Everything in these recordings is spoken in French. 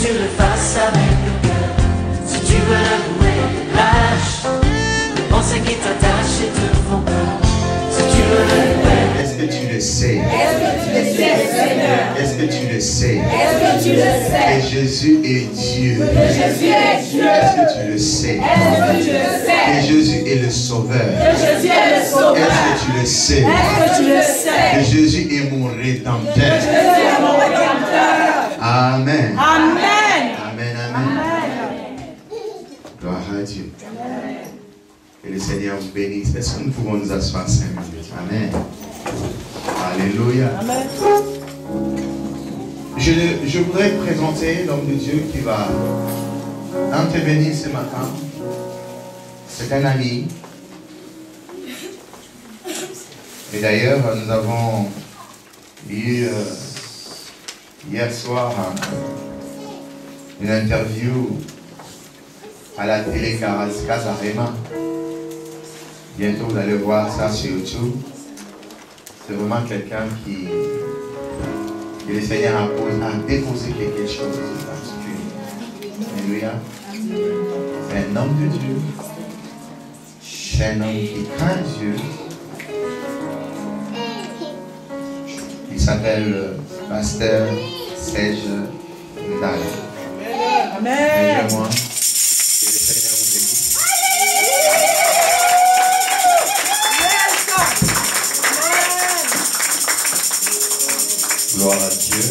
tu le fasses avec le cœur. Si tu veux l'avouer, lâche les pensées qui t'attachent et te font peur. Si tu veux l'avouer. Est-ce que tu le sais? Est-ce que tu le sais, Seigneur? Est-ce que tu le sais? Est-ce que tu le sais? Que Jésus est Dieu. Que Jésus est Dieu. Est-ce que tu le sais? Est-ce que tu le sais? Que Jésus est le Sauveur. Que Jésus est le Sauveur. Est-ce que tu le sais? Est-ce que tu le sais? Que Jésus est mon Rédempteur. Que Jésus est mon Rédempteur. Amen. Amen. Amen, amen. Gloire à Dieu. Que le Seigneur vous bénisse. Est-ce que nous pouvons nous asseoir 5 minutes? Amen. Alléluia. Amen. Je voudrais présenter l'homme de Dieu qui va intervenir ce matin. C'est un ami. Et d'ailleurs, nous avons eu hier soir une interview à la télé Casarema. Bientôt, vous allez voir ça sur YouTube. C'est vraiment quelqu'un qui le Seigneur a déposé quelque chose de particulier. Alléluia. C'est un homme de Dieu. C'est un homme qui craint Dieu. Il s'appelle Pasteur Serge Ndala. Amen. Moi. Que le Seigneur vous bénisse. Gloire à Dieu.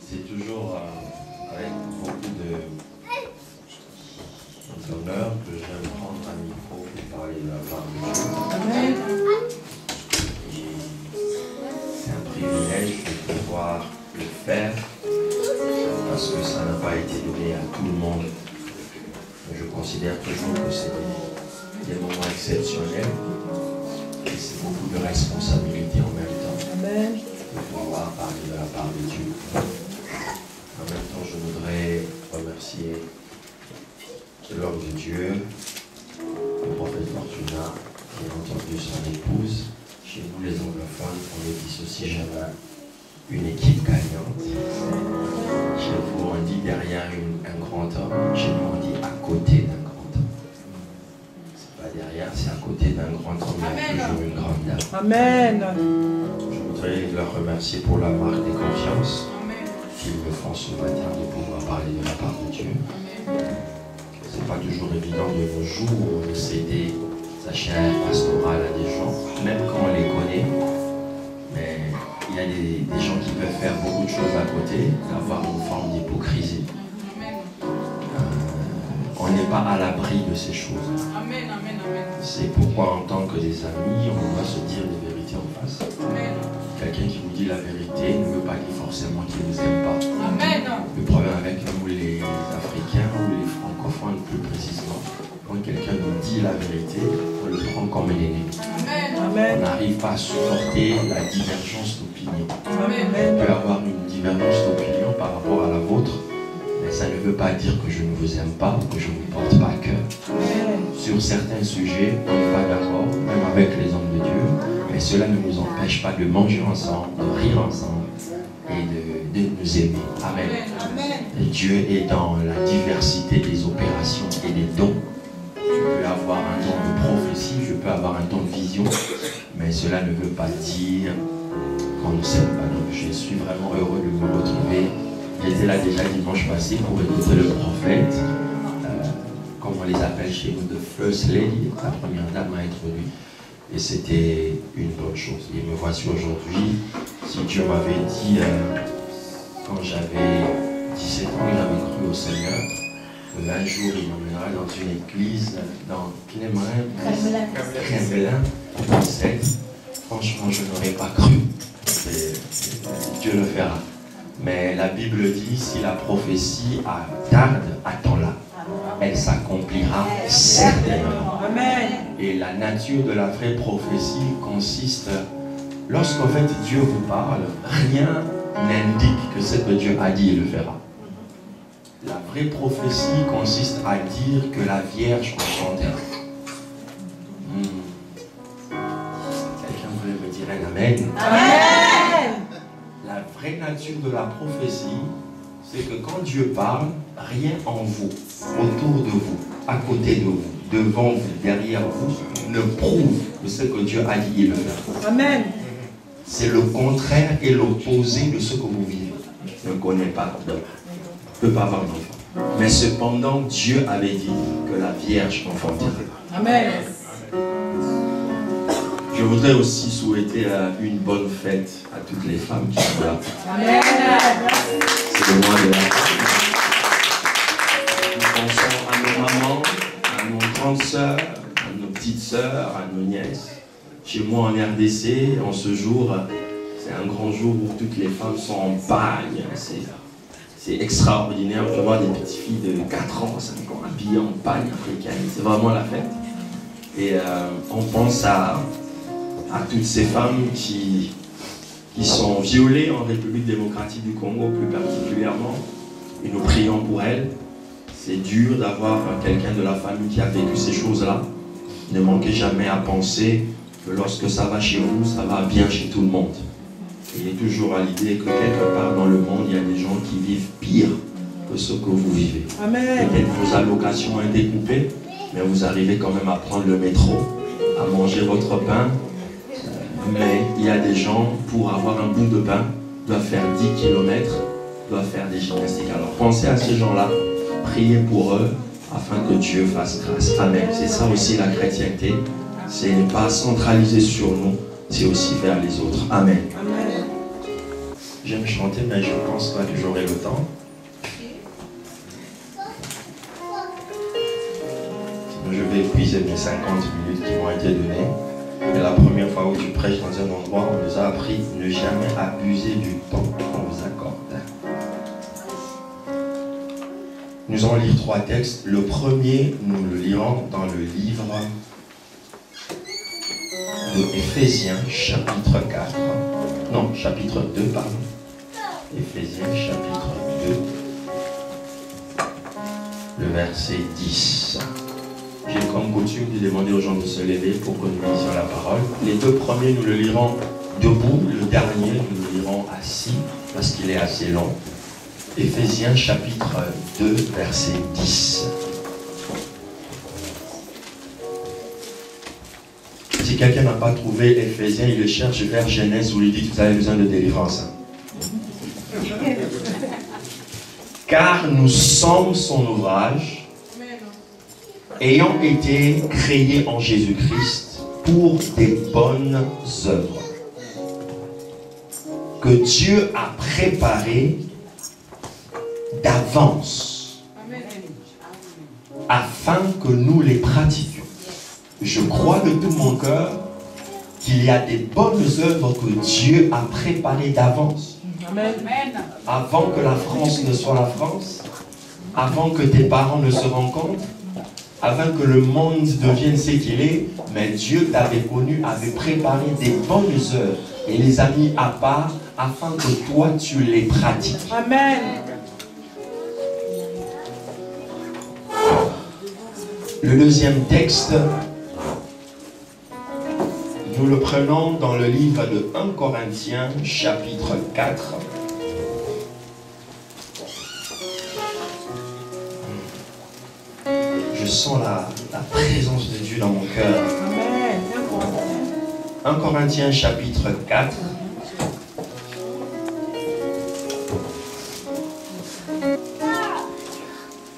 C'est toujours avec beaucoup d'honneur que j'aime prendre un micro pour parler de la part de Dieu. Amen. Et c'est un privilège de pouvoir le faire parce que ça n'a pas été donné à tout le monde. Je considère toujours que c'est des moments exceptionnels. Et c'est beaucoup de responsabilité en même temps. Amen. De pouvoir parler de la part de Dieu. En même temps, je voudrais remercier l'homme de Dieu, le prophète Fortuna, et entendu son épouse. Chez nous, les anglophones, on le dissocie jamais. Une équipe gagnante. Chez vous, on dit derrière un grand homme. Chez nous, on dit à côté d'un grand homme. C'est pas derrière, c'est à côté d'un grand homme. Il y a toujours une grande dame. Amen. Je voudrais leur remercier pour la marque de confiance qu'ils me font ce matin de pouvoir parler de la part de Dieu. C'est pas toujours évident de nos jours de céder sa chair pastorale à des gens, même quand on les connaît. Mais il y a des gens qui peuvent faire beaucoup de choses à côté, avoir une forme d'hypocrisie. On n'est pas à l'abri de ces choses. C'est pourquoi en tant que des amis, on doit se dire les vérités en face. Quelqu'un qui vous dit la vérité ne veut pas dire forcément qu'il ne vous aime pas. Le problème avec nous les Africains ou les francophones plus précisément, quand quelqu'un nous dit la vérité, on le prend comme un ennemi. On n'arrive pas à supporter la divergence d'opinion. On peut avoir une divergence d'opinion par rapport à la vôtre, mais ça ne veut pas dire que je ne vous aime pas ou que je ne vous porte pas à cœur. Sur certains sujets, on n'est pas d'accord, même avec les hommes de Dieu, mais cela ne nous empêche pas de manger ensemble, de rire ensemble et de nous aimer. Amen. Et Dieu est dans la diversité des opérations et des dons. Je peux avoir un don de prophétie, je peux avoir un don de vision, mais cela ne veut pas dire qu'on ne s'aime pas. Donc je suis vraiment heureux de me retrouver. J'étais là déjà dimanche passé pour écouter le prophète, comme on les appelle chez nous, de First Lady, la première dame a introduit. Et c'était une bonne chose. Et me voici aujourd'hui. Si Dieu m'avait dit, quand j'avais 17 ans, j'avais cru au Seigneur, un jour il m'emmènera dans une église dans Kremlin, dans 7. Franchement, je n'aurais pas cru. Dieu le fera. Mais la Bible dit, si la prophétie tarde, attends-la. Elle s'accomplira certainement. Amen. Et la nature de la vraie prophétie consiste, lorsqu'en fait Dieu vous parle, rien n'indique que ce que Dieu a dit, il le fera. La vraie prophétie consiste à dire que la Vierge enchantera. Quelqu'un voulait me dire un amen? Amen. La vraie vraie nature de la prophétie, c'est que quand Dieu parle, rien en vous, autour de vous, à côté de vous, devant vous, derrière vous, ne prouve que ce que Dieu a dit, il le fait. Amen. C'est le contraire et l'opposé de ce que vous vivez. Ne connais pas d'homme, ne peut pas avoir d'enfant. Mais cependant, Dieu avait dit que la Vierge enfantera. Amen. Je voudrais aussi souhaiter une bonne fête à toutes les femmes qui sont là. Amen. C'est le mois de la femme. Nous pensons à nos mamans, à nos grandes sœurs, à nos petites sœurs, à nos nièces. Chez moi en RDC, en ce jour, c'est un grand jour où toutes les femmes sont en bagne. C'est extraordinaire. Je vois des petites filles de 4 ans, 5 ans habillées en bagne africaine. C'est vraiment la fête. Et on pense à toutes ces femmes qui sont violées en République démocratique du Congo plus particulièrement. Et nous prions pour elles. C'est dur d'avoir quelqu'un de la famille qui a vécu ces choses-là. Ne manquez jamais à penser que lorsque ça va chez vous, ça va bien chez tout le monde. Ayez toujours à l'idée que quelque part dans le monde, il y a des gens qui vivent pire que ce que vous vivez. Amen. Peut-être vos allocations ont été coupées, mais vous arrivez quand même à prendre le métro, à manger votre pain. Mais il y a des gens, pour avoir un bout de pain, doivent faire 10 km, doivent faire des gymnastiques. Alors pensez à ces gens-là, priez pour eux, afin que Dieu fasse grâce. Amen. C'est ça aussi la chrétienté. C'est ne pas centraliser sur nous, c'est aussi vers les autres. Amen. Amen. J'aime chanter, mais je ne pense pas que j'aurai le temps. Sinon, je vais épuiser mes 50 minutes qui m'ont été données. Et la première fois où tu prêches dans un endroit, on nous a appris ne jamais abuser du temps qu'on vous accorde. Nous allons lire 3 textes. Le premier, nous le lirons dans le livre de Éphésiens, chapitre 4. Non, chapitre 2, pardon. Éphésiens, chapitre 2. Le verset 10. J'ai comme coutume de demander aux gens de se lever pour que nous lisions la parole. Les 2 premiers, nous le lirons debout. Le dernier, nous le lirons assis, parce qu'il est assez long. Éphésiens, chapitre 2, verset 10. Si quelqu'un n'a pas trouvé Éphésiens, il le cherche vers Genèse, vous lui dites que vous avez besoin de délivrance. Car nous sommes son ouvrage, ayant été créés en Jésus-Christ pour des bonnes œuvres que Dieu a préparées d'avance afin que nous les pratiquions. Je crois de tout mon cœur qu'il y a des bonnes œuvres que Dieu a préparées d'avance. Amen. Avant que la France ne soit la France, avant que tes parents ne se rencontrent, avant que le monde devienne ce qu'il est, mais Dieu t'avait connu, avait préparé des bonnes œuvres et les a mis à part afin que toi tu les pratiques. Amen. Le deuxième texte, nous le prenons dans le livre de 1 Corinthiens, chapitre 4. Je sens la présence de Dieu dans mon cœur. Amen. 1 Corinthiens, chapitre 4.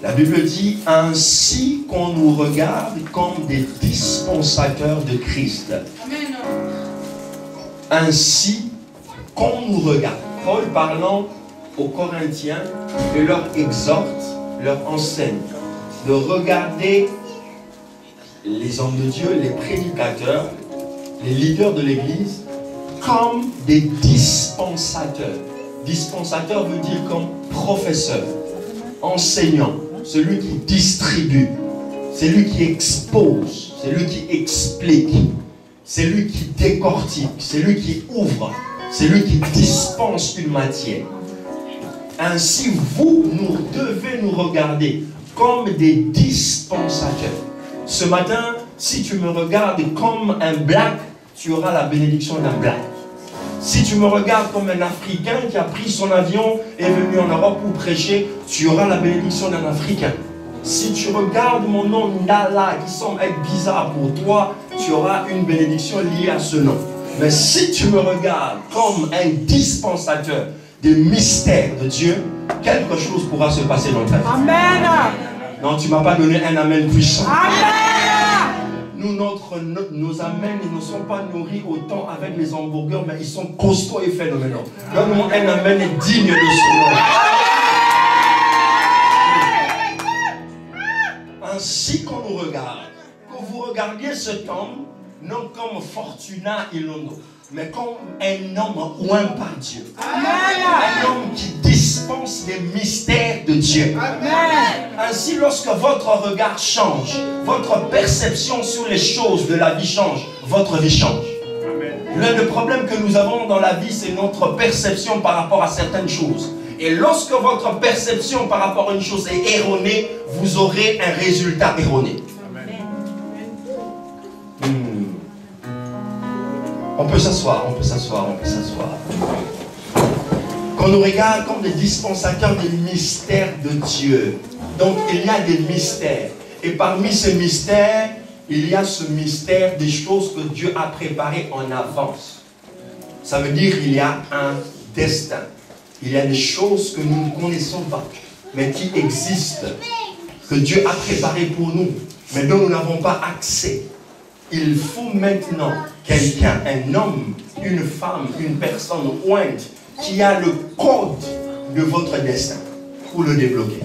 La Bible dit, ainsi qu'on nous regarde comme des dispensateurs de Christ. Amen. Ainsi qu'on nous regarde. Paul parlant aux Corinthiens et leur exhorte, leur enseigne de regarder les hommes de Dieu, les prédicateurs, les leaders de l'Église comme des dispensateurs. Dispensateur veut dire comme professeur, enseignant, celui qui distribue, celui qui expose, celui qui explique, celui qui décortique, celui qui ouvre, celui qui dispense une matière. Ainsi, vous devez nous regarder comme des dispensateurs. Ce matin, si tu me regardes comme un black, tu auras la bénédiction d'un black. Si tu me regardes comme un Africain qui a pris son avion et est venu en Europe pour prêcher, tu auras la bénédiction d'un Africain. Si tu regardes mon nom Nala qui semble être bizarre pour toi, tu auras une bénédiction liée à ce nom. Mais si tu me regardes comme un dispensateur des mystères de Dieu, quelque chose pourra se passer dans ta vie. Amen. Non, tu ne m'as pas donné un amen puissant. Amen. Nous, nos amens, ils ne sont pas nourris autant avec les hamburgers, mais ils sont costauds et phénoménaux. Donne-moi un amen digne de ce nom. Ainsi qu'on nous regarde, que vous regardiez cet homme, non comme Fortuna Ilondo, mais comme un homme oint par Dieu. Amen. Un homme qui dispense les mystères de Dieu. Amen. Ainsi, lorsque votre regard change, votre perception sur les choses de la vie change, votre vie change. Le problème que nous avons dans la vie, c'est notre perception par rapport à certaines choses. Et lorsque votre perception par rapport à une chose est erronée, vous aurez un résultat erroné. On peut s'asseoir, on peut s'asseoir, on peut s'asseoir. Qu'on nous regarde comme des dispensateurs des mystères de Dieu. Donc il y a des mystères. Et parmi ces mystères, il y a ce mystère des choses que Dieu a préparées en avance. Ça veut dire qu'il y a un destin. Il y a des choses que nous ne connaissons pas, mais qui existent, que Dieu a préparées pour nous, mais dont nous n'avons pas accès. Il faut maintenant quelqu'un, un homme, une femme, une personne ointe, qui a le code de votre destin pour le débloquer.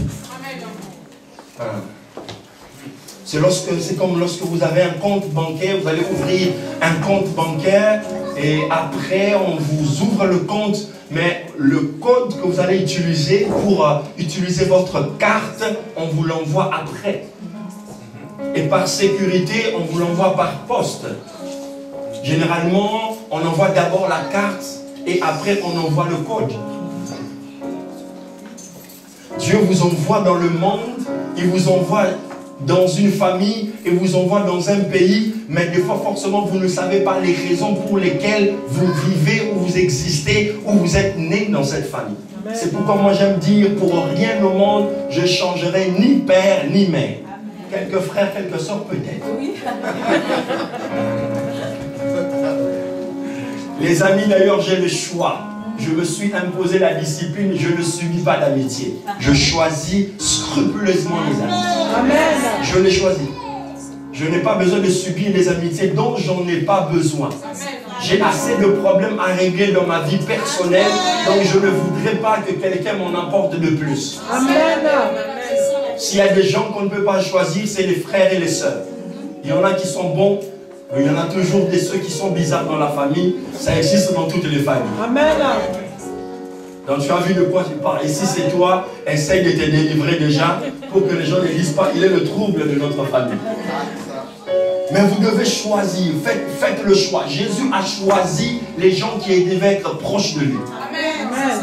C'est comme lorsque vous avez un compte bancaire, vous allez ouvrir un compte bancaire et après on vous ouvre le compte, mais le code que vous allez utiliser pour utiliser votre carte, on vous l'envoie après. Et par sécurité, on vous l'envoie par poste. Généralement, on envoie d'abord la carte et après on envoie le code. Dieu vous envoie dans le monde, il vous envoie dans une famille et vous envoie dans un pays, mais des fois forcément vous ne savez pas les raisons pour lesquelles vous vivez ou vous existez ou vous êtes né dans cette famille. C'est pourquoi moi j'aime dire, pour rien au monde, je changerai ni père ni mère. Quelques frères, quelques sœurs peut-être. Oui. Les amis, d'ailleurs, j'ai le choix. Je me suis imposé la discipline, je ne subis pas d'amitié. Je choisis scrupuleusement les amis. Amen. Je les choisis. Je n'ai pas besoin de subir des amitiés dont j'en ai pas besoin. J'ai assez de problèmes à régler dans ma vie personnelle, donc je ne voudrais pas que quelqu'un m'en apporte de plus. Amen. S'il y a des gens qu'on ne peut pas choisir, c'est les frères et les sœurs. Il y en a qui sont bons, mais il y en a toujours ceux qui sont bizarres dans la famille. Ça existe dans toutes les familles. Amen. Donc tu as vu de quoi tu parles. Et si c'est toi, essaye de te délivrer déjà pour que les gens ne disent pas il est le trouble de notre famille. Mais vous devez choisir, faites le choix. Jésus a choisi les gens qui devaient être proches de lui. Amen.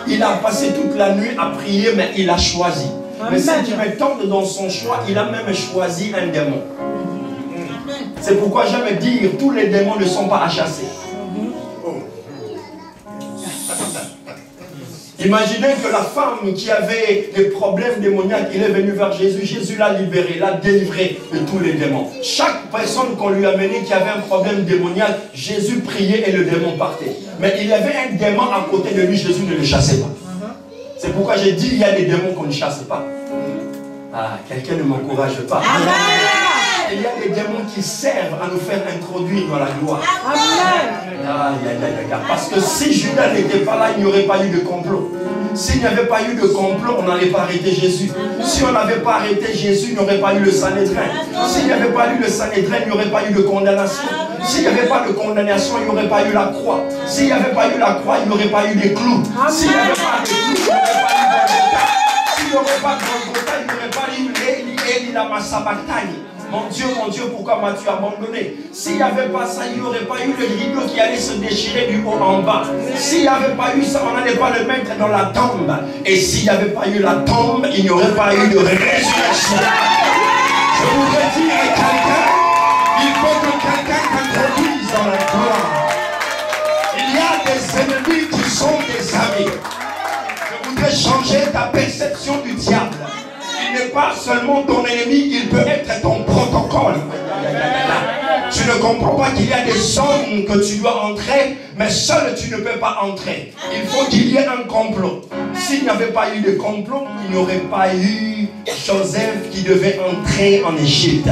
Il a passé toute la nuit à prier, mais il a choisi. Mais si tu me tentes dans son choix, il a même choisi un démon. C'est pourquoi j'aime dire, tous les démons ne sont pas à chasser. Imaginez que la femme qui avait des problèmes démoniaques, il est venu vers Jésus. Jésus l'a libéré, l'a délivré de tous les démons. Chaque personne qu'on lui a menée qui avait un problème démoniaque, Jésus priait et le démon partait. Mais il y avait un démon à côté de lui, Jésus ne le chassait pas. C'est pourquoi j'ai dit, il y a des démons qu'on ne chasse pas. Ah, quelqu'un ne m'encourage pas. Amen. Il y a des démons qui servent à nous faire introduire dans la gloire. Amen. Parce que si Judas n'était pas là, il n'y aurait pas eu de complot. S'il n'y avait pas eu de complot, on n'allait pas arrêter Jésus. Si on n'avait pas arrêté Jésus, il n'y aurait pas eu le Sanhédrin. S'il n'y avait pas eu le Sanhédrin, il n'y aurait pas eu de condamnation. S'il n'y avait pas de condamnation, il n'y aurait pas eu la croix. S'il n'y avait pas eu la croix, il n'y aurait pas eu des clous. S'il n'y avait pas de clous, il n'y aurait pas eu de S'il n'y aurait pas de Golgotha, il n'y aurait pas eu Eli Lama Sabachthani. Mon Dieu, pourquoi m'as-tu abandonné? S'il n'y avait pas ça, il n'y aurait pas eu le rideau qui allait se déchirer du haut en bas. S'il n'y avait pas eu ça, on n'allait pas le mettre dans la tombe. Et s'il n'y avait pas eu la tombe, il n'y aurait pas eu de résurrection. Je voudrais dire à quelqu'un, il faut que quelqu'un t'introduise dans la gloire. sont tes amis. Je voudrais changer ta perception du diable. Il n'est pas seulement ton ennemi, il peut être ton protocole. Tu ne comprends pas qu'il y a des zones que tu dois entrer, mais seul tu ne peux pas entrer. Il faut qu'il y ait un complot. S'il n'y avait pas eu de complot, il n'y aurait pas eu Joseph qui devait entrer en Égypte.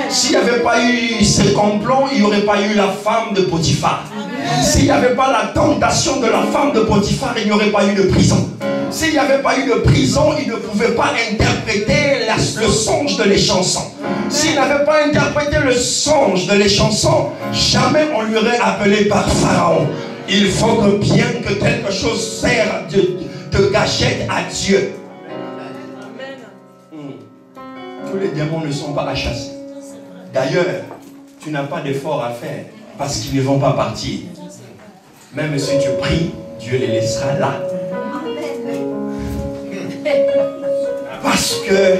S'il n'y avait pas eu ce complot, il n'y aurait pas eu la femme de Potiphar. S'il n'y avait pas la tentation de la femme de Potiphar, il n'y aurait pas eu de prison. S'il n'y avait pas eu de prison, il ne pouvait pas interpréter le songe de les chansons. S'il n'avait pas interprété le songe de les chansons, jamais on lui aurait appelé par Pharaon. Il faut que bien que quelque chose sert de gâchette à Dieu. Tous les diamants ne sont pas à chasser. D'ailleurs, tu n'as pas d'effort à faire parce qu'ils ne vont pas partir. Même si tu pries, Dieu les laissera là. Parce que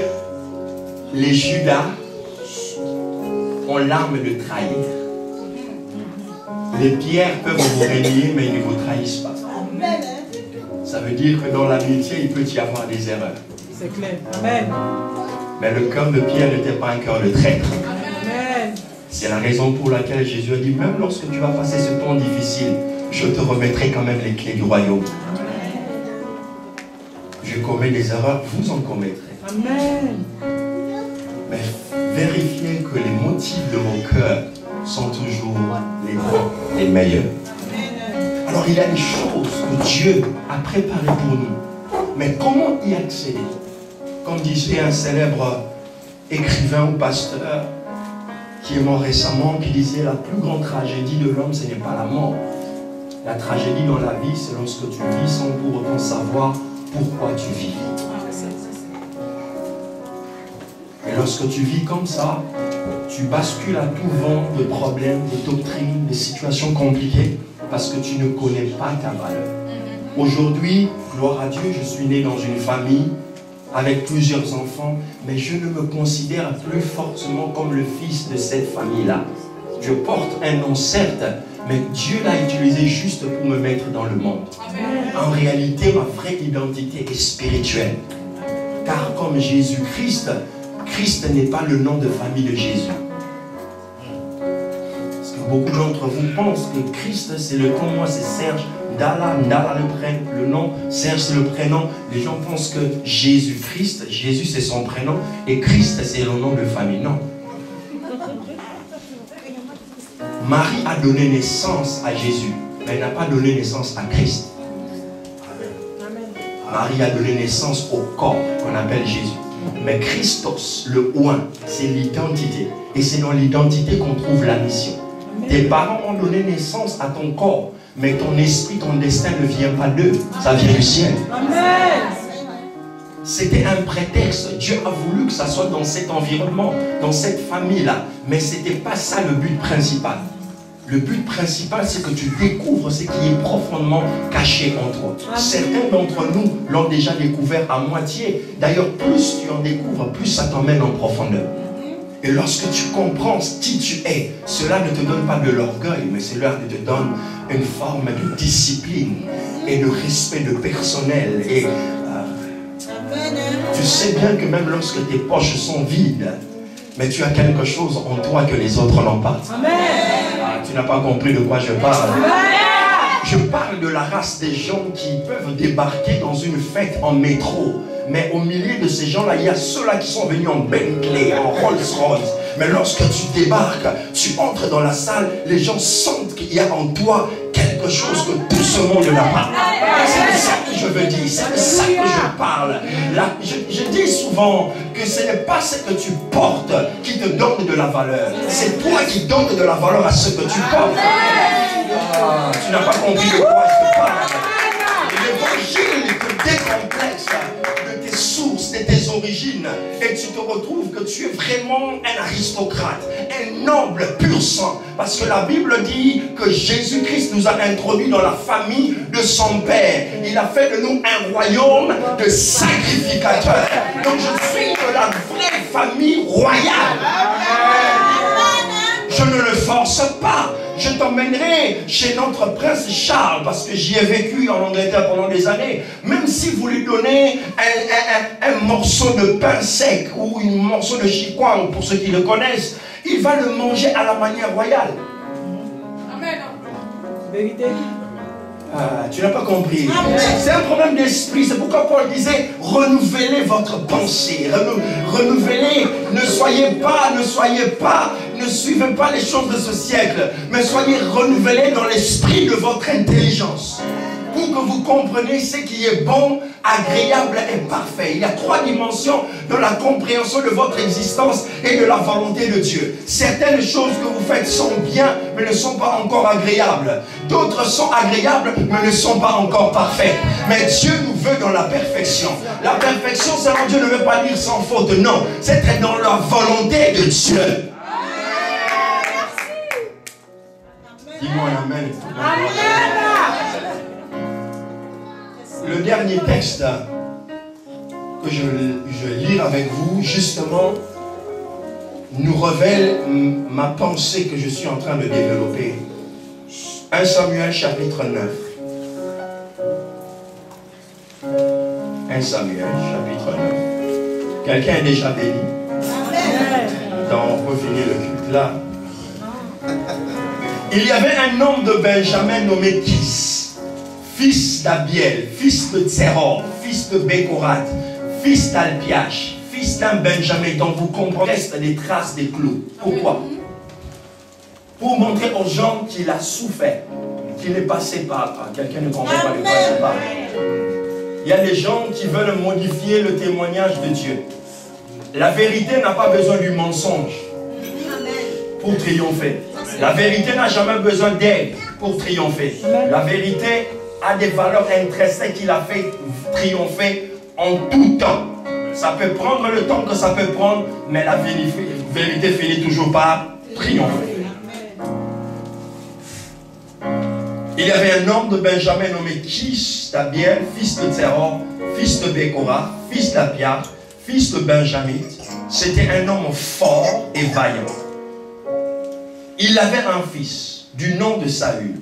les Judas ont l'arme de trahir. Les pierres peuvent vous renier, mais ils ne vous trahissent pas. Ça veut dire que dans l'amitié, il peut y avoir des erreurs. C'est clair. Amen. Mais le cœur de Pierre n'était pas un cœur de traître. Amen. C'est la raison pour laquelle Jésus a dit, même lorsque tu vas passer ce temps difficile, je te remettrai quand même les clés du royaume. Je commets des erreurs, vous en commettrez. Amen. Mais vérifiez que les motifs de vos cœurs sont toujours les bons, les meilleurs. Alors il y a des choses que Dieu a préparées pour nous. Mais comment y accéder? Comme disait un célèbre écrivain ou pasteur qui est mort récemment, qui disait la plus grande tragédie de l'homme, ce n'est pas la mort. La tragédie dans la vie, c'est lorsque tu vis sans pour autant savoir pourquoi tu vis. Et lorsque tu vis comme ça, tu bascules à tout vent de problèmes, de doctrines, de situations compliquées, parce que tu ne connais pas ta valeur. Aujourd'hui, gloire à Dieu, je suis né dans une famille avec plusieurs enfants, mais je ne me considère plus forcément comme le fils de cette famille-là. Je porte un nom certes, mais Dieu l'a utilisé juste pour me mettre dans le monde. En réalité, ma vraie identité est spirituelle. Car comme Jésus-Christ, Christ n'est pas le nom de famille de Jésus. Parce que beaucoup d'entre vous pensent que Christ, c'est le nom, moi c'est Serge, Ndala le nom, Serge c'est le prénom. Les gens pensent que Jésus-Christ, Jésus c'est son prénom, et Christ c'est le nom de famille. Non. Marie a donné naissance à Jésus, mais elle n'a pas donné naissance à Christ. Marie a donné naissance au corps qu'on appelle Jésus. Mais Christos, le oint, c'est l'identité. Et c'est dans l'identité qu'on trouve la mission. Tes parents ont donné naissance à ton corps, mais ton esprit, ton destin ne vient pas d'eux. Ça vient du ciel. C'était un prétexte. Dieu a voulu que ça soit dans cet environnement, dans cette famille-là. Mais ce n'était pas ça le but principal. Le but principal, c'est que tu découvres ce qui est profondément caché en toi. Certains d'entre nous l'ont déjà découvert à moitié. D'ailleurs, plus tu en découvres, plus ça t'emmène en profondeur. Et lorsque tu comprends qui tu es, cela ne te donne pas de l'orgueil, mais cela te donne une forme de discipline et de respect de personnel. Et tu sais bien que même lorsque tes poches sont vides, mais tu as quelque chose en toi que les autres n'ont pas. Tu n'as pas compris de quoi je parle. Je parle de la race des gens qui peuvent débarquer dans une fête en métro. Mais au milieu de ces gens-là, il y a ceux-là qui sont venus en Bentley, en Rolls-Royce. Mais lorsque tu débarques, tu entres dans la salle, les gens sentent qu'il y a en toi quelque chose que tout ce monde n'a pas. C'est de ça que je veux dire, c'est de ça que je parle. Là, je dis souvent que ce n'est pas ce que tu portes qui te donne de la valeur. C'est toi qui donnes de la valeur à ce que tu portes. Tu n'as pas compris de quoi je te parle. L'évangile te décomplexe de tes sources, de tes origines, et tu te retrouves que tu es vraiment un aristocrate, un noble pur sang, parce que la Bible dit que Jésus-Christ nous a introduits dans la famille de son Père. Il a fait de nous un royaume de sacrificateurs. Donc je suis de la vraie famille royale. Je ne le force pas. je t'emmènerai chez notre prince Charles, parce que j'y ai vécu en Angleterre pendant des années. Même si vous lui donnez un morceau de pain sec ou un morceau de chikwang, pour ceux qui le connaissent, il va le manger à la manière royale. Amen. Vérité. Ah, tu n'as pas compris. C'est un problème d'esprit. C'est pourquoi Paul disait renouvelez votre pensée. Renouvelez. Ne suivez pas les choses de ce siècle, mais soyez renouvelés dans l'esprit de votre intelligence. Pour que vous compreniez ce qui est bon, agréable et parfait. Il y a 3 dimensions dans la compréhension de votre existence et de la volonté de Dieu. Certaines choses que vous faites sont bien, mais ne sont pas encore agréables. D'autres sont agréables, mais ne sont pas encore parfaites. Mais Dieu nous veut dans la perfection. La perfection, seulement Dieu ne veut pas dire sans faute. Non, c'est être dans la volonté de Dieu. Dis-moi amen. Amen. Le dernier texte que je lis avec vous, justement, nous révèle ma pensée que je suis en train de développer. 1 Samuel chapitre 9. 1 Samuel chapitre 9. Quelqu'un est déjà béni? Donc on peut finir le culte là. Il y avait un homme de Benjamin nommé Kis, fils d'Abiel, fils de Zeror, fils de Bécorat, fils d'Alpiach, fils d'un Benjamin dont vous comprenez des traces des clous. Pourquoi? Pour montrer aux gens qu'il a souffert, qu'il est passé par là. Quelqu'un ne comprend pas de quoi je parle. Il y a des gens qui veulent modifier le témoignage de Dieu. La vérité n'a pas besoin du mensonge pour triompher. La vérité n'a jamais besoin d'aide pour triompher. La vérité a des valeurs intrinsèques qu'il a fait triompher en tout temps. Ça peut prendre le temps que ça peut prendre, mais la vérité finit toujours par triompher. Il y avait un homme de Benjamin nommé Kis d'Abiel, fils de Zeror, fils de Bécorat, fils d'Apia, fils de Benjamin. C'était un homme fort et vaillant. Il avait un fils du nom de Saül,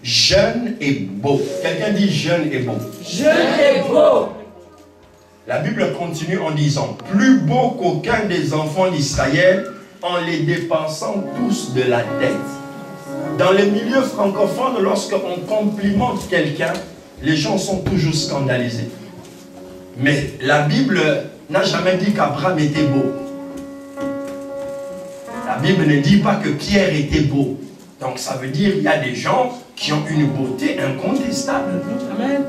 jeune et beau. Quelqu'un dit jeune et beau. Jeune et beau. La Bible continue en disant, plus beau qu'aucun des enfants d'Israël, en les dépensant tous de la tête. Dans les milieux francophones, lorsqu'on complimente quelqu'un, les gens sont toujours scandalisés. Mais la Bible n'a jamais dit qu'Abraham était beau. La Bible ne dit pas que Pierre était beau. Donc ça veut dire qu'il y a des gens qui ont une beauté incontestable. Amen.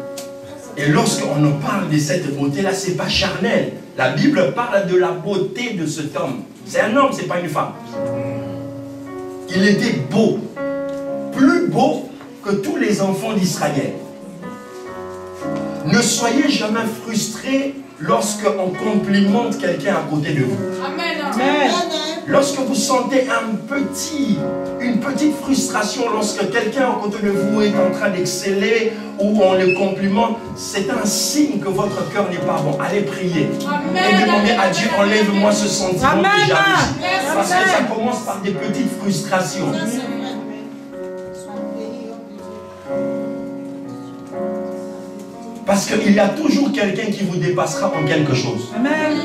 Et lorsqu'on nous parle de cette beauté-là, ce n'est pas charnel. La Bible parle de la beauté de cet homme. C'est un homme, ce n'est pas une femme. Il était beau. Plus beau que tous les enfants d'Israël. Ne soyez jamais frustrés lorsqu'on complimente quelqu'un à côté de vous. Amen. Amen. Lorsque vous sentez une petite frustration lorsque quelqu'un à côté de vous est en train d'exceller ou on le complimente, c'est un signe que votre cœur n'est pas bon. Allez prier. Amen. Et demandez à Dieu, enlève-moi ce sentiment de jalousie. Parce que ça commence par des petites frustrations. Parce qu'il y a toujours quelqu'un qui vous dépassera en quelque chose. Amen.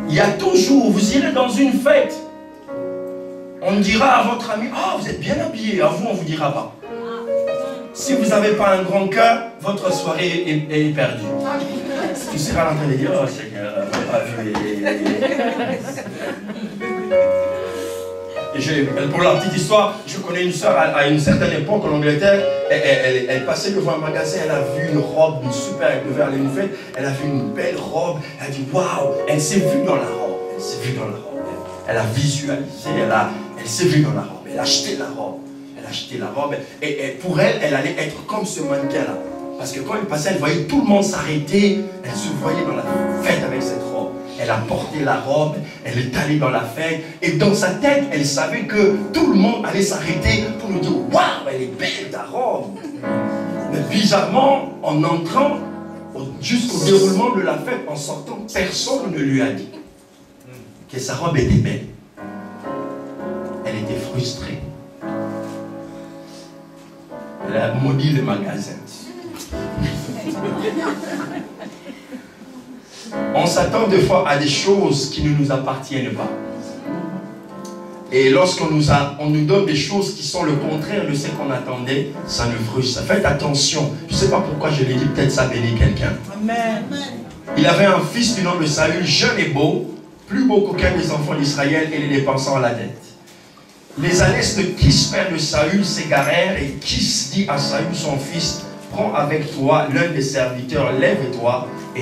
Il y a toujours, vous irez dans une fête, on dira à votre ami, ah, vous êtes bien habillé. À vous, on ne vous dira pas. Si vous n'avez pas un grand cœur, votre soirée est perdue. Tu seras en train de dire, oh Seigneur, on n'a pas vu. Pour la petite histoire, je connais une soeur à une certaine époque en Angleterre. Elle passait devant un magasin, elle a vu une robe super, elle devait aller à une fête. Elle a vu une belle robe. Elle a dit waouh, elle s'est vue dans la robe. Elle s'est vue dans la robe. Elle a visualisé, elle s'est vue dans la robe. Elle a acheté la robe. Elle a acheté la robe. Et pour elle, elle allait être comme ce mannequin-là. Parce que quand elle passait, elle voyait tout le monde s'arrêter. Elle se voyait dans la fête avec cette robe. Elle a porté la robe, elle est allée dans la fête. Et dans sa tête, elle savait que tout le monde allait s'arrêter pour lui dire « Waouh, elle est belle ta robe !» Mais bizarrement, en entrant, jusqu'au déroulement de la fête, en sortant, personne ne lui a dit que sa robe était belle. Elle était frustrée. Elle a maudit le magasin. On s'attend des fois à des choses qui ne nous appartiennent pas. Et lorsqu'on nous donne des choses qui sont le contraire de ce qu'on attendait, ça nous frustre. Faites attention. Je ne sais pas pourquoi je l'ai dit, peut-être ça bénit quelqu'un. Amen. Il avait un fils du nom de Saül, jeune et beau, plus beau qu'aucun des enfants d'Israël, et les dépensant à la dette. Les ânesse de Kis, père de Saül, s'égarèrent, et Kis dit à Saül, son fils, prends avec toi l'un des serviteurs, lève-toi et